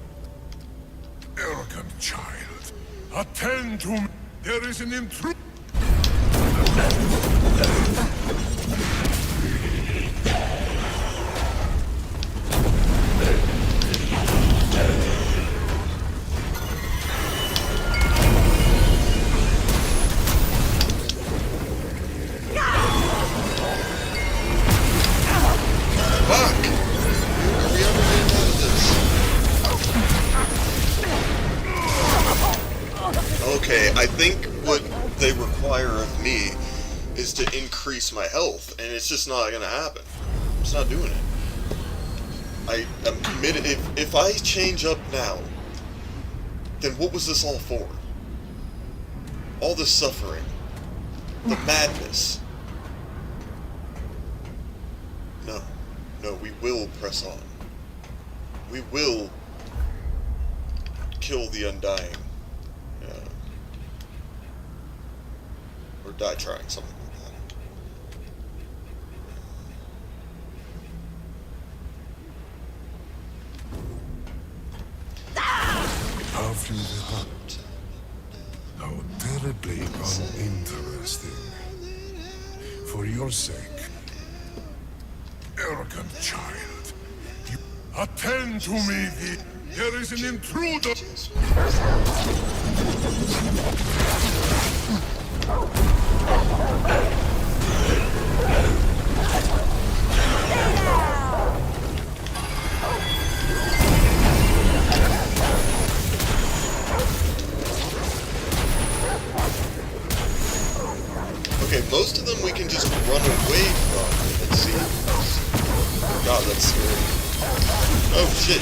Arrogant child. Attend to me. There is an intruder. Fuck! Are we ever getting out of this? Okay, I think what they require of me is to increase my health, and it's just not gonna happen. It's not doing it. I'm committed. If I change up now, then what was this all for? All this suffering. The madness. No, we will press on. We will kill the Undying. Or die trying, something like that. Have you the heart? How terribly uninteresting. For your sake. Arrogant child, Attend to me, there is an intruder! Okay, most of them we can just run away from. Let's see. God, that's scary. Oh, shit.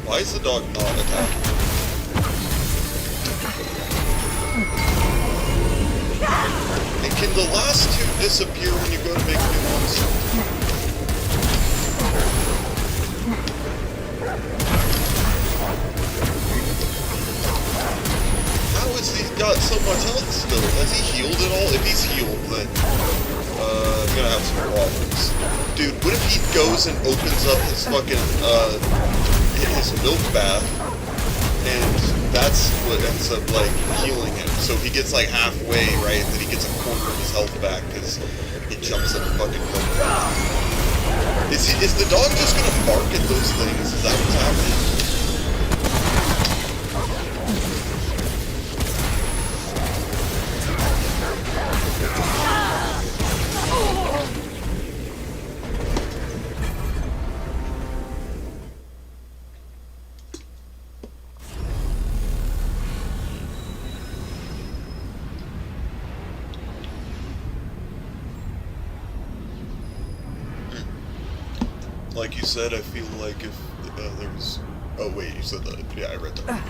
Why is the dog not attacking? And can the last two disappear when you go to make new ones? How has he got so much health still? Has he healed at all? If he's healed, then I'm gonna have some problems. Dude, what if he goes and opens up his fucking his milk bath, and that's what ends up like healing him. So he gets like halfway, right, and then he gets a quarter of his health back because he jumps in the fucking milk bath. Is the dog just gonna bark at those things? Is that what's happening? Like you said, I feel like if there's... Oh wait, you said that. Yeah, I read that.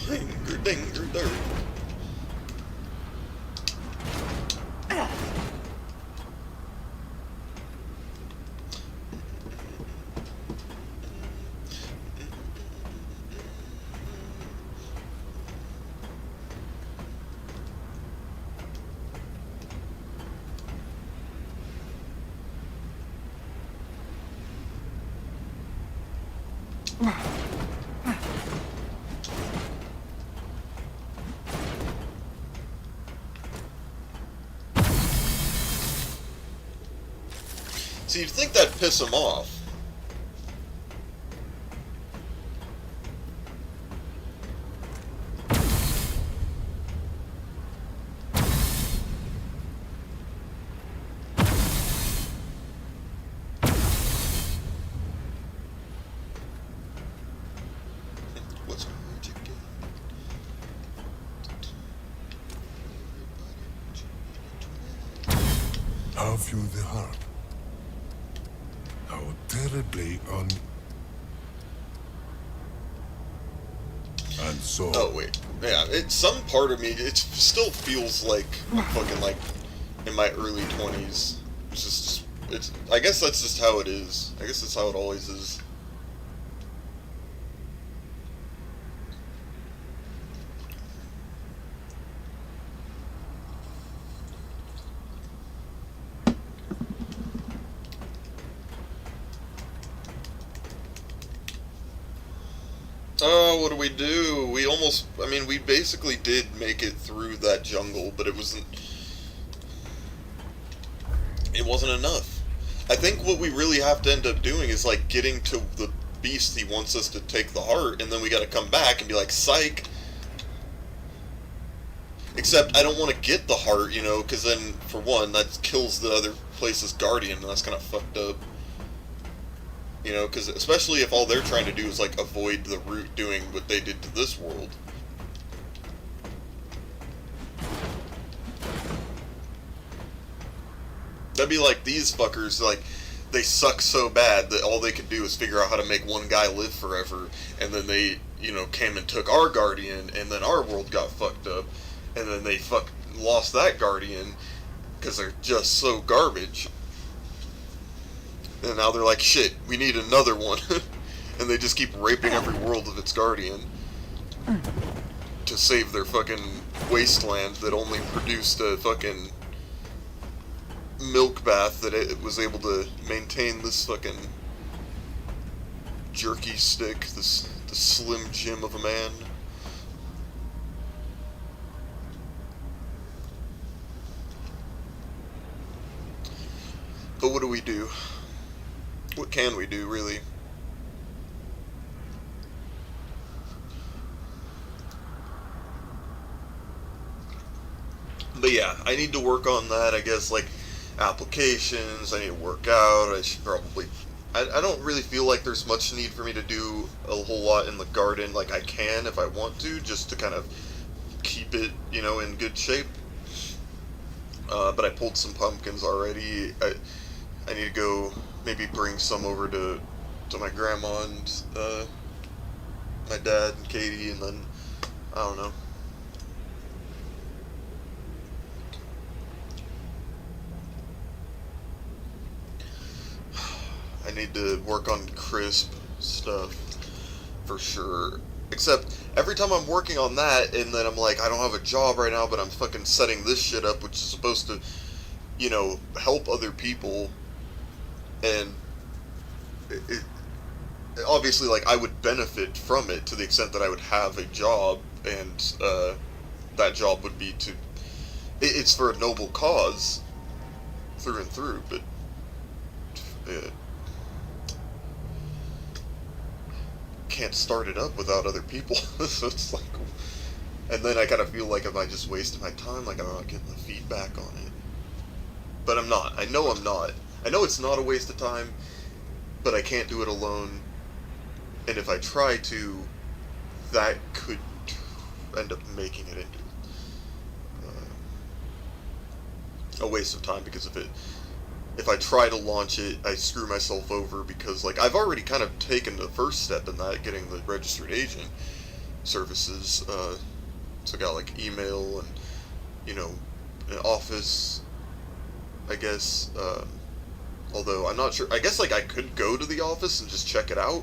Dinger, dinger, dinger. So you'd think that'd piss him off. What's magic again? Have you the heart? How terribly And so... Oh wait, yeah. Some part of me, it still feels like I'm fucking like in my early 20s. It's just, I guess that's just how it is. I guess that's how it always is. Oh, what do we do? We almost, I mean, we basically did make it through that jungle, but it wasn't enough. I think what we really have to end up doing is, like, getting to the beast he wants us to take the heart, and then we gotta come back and be like, psych. Except, I don't want to get the heart, you know, because then, for one, that kills the other place's guardian, and that's kind of fucked up. You know, because especially if all they're trying to do is, like, avoid the root doing what they did to this world. That'd be like these fuckers, like, they suck so bad that all they could do is figure out how to make one guy live forever, and then they, you know, came and took our guardian, and then our world got fucked up, and then they lost that guardian, because they're just so garbage. And now they're like, shit, we need another one. And they just keep raping every world of its guardian. To save their fucking wasteland that only produced a fucking milk bath that it was able to maintain this fucking jerky stick, the Slim Jim of a man. But what do we do? What can we do, really? But yeah, I need to work on that, I guess, like, applications, I need to work out, I should probably... I don't really feel like there's much need for me to do a whole lot in the garden, like I can if I want to, just to kind of keep it, you know, in good shape. But I pulled some pumpkins already. I need to go maybe bring some over to my grandma and my dad and Katie, and then, I don't know. I need to work on crisp stuff, for sure. Except, every time I'm working on that, and then I'm like, I don't have a job right now, but I'm fucking setting this shit up, which is supposed to, you know, help other people, and it obviously, like, I would benefit from it to the extent that I would have a job, and that job would be to... It's for a noble cause, through and through, but... can't start it up without other people. So it's like, and then I kind of feel like if I just wasted my time, like I'm not getting the feedback on it. But I'm not. I know I'm not. I know it's not a waste of time, but I can't do it alone. And if I try to, that could end up making it into a waste of time, because if I try to launch it, I screw myself over, because, like, I've already kind of taken the first step in that, getting the registered agent services, so I got, like, email and, you know, an office, I guess, although I'm not sure, I guess, like, I could go to the office and just check it out.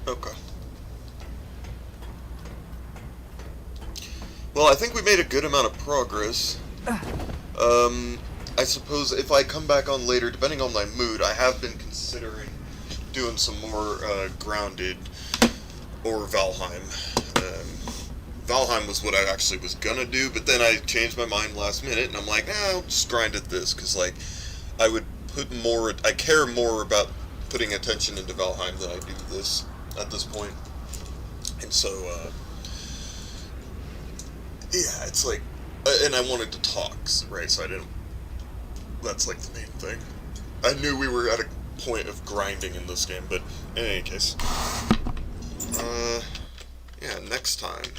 Okay. Well, I think we made a good amount of progress. I suppose if I come back on later, depending on my mood, I have been considering doing some more, Grounded or Valheim. Valheim was what I actually was gonna do, but then I changed my mind last minute, and I'm like, I'll just grind at this, because, like, I would put more, I care more about putting attention into Valheim than I do this, at this point. And so, yeah, it's like, and I wanted to talk, right, so I didn't, that's, like, the main thing. I knew we were at a point of grinding in this game, but in any case, yeah, next time.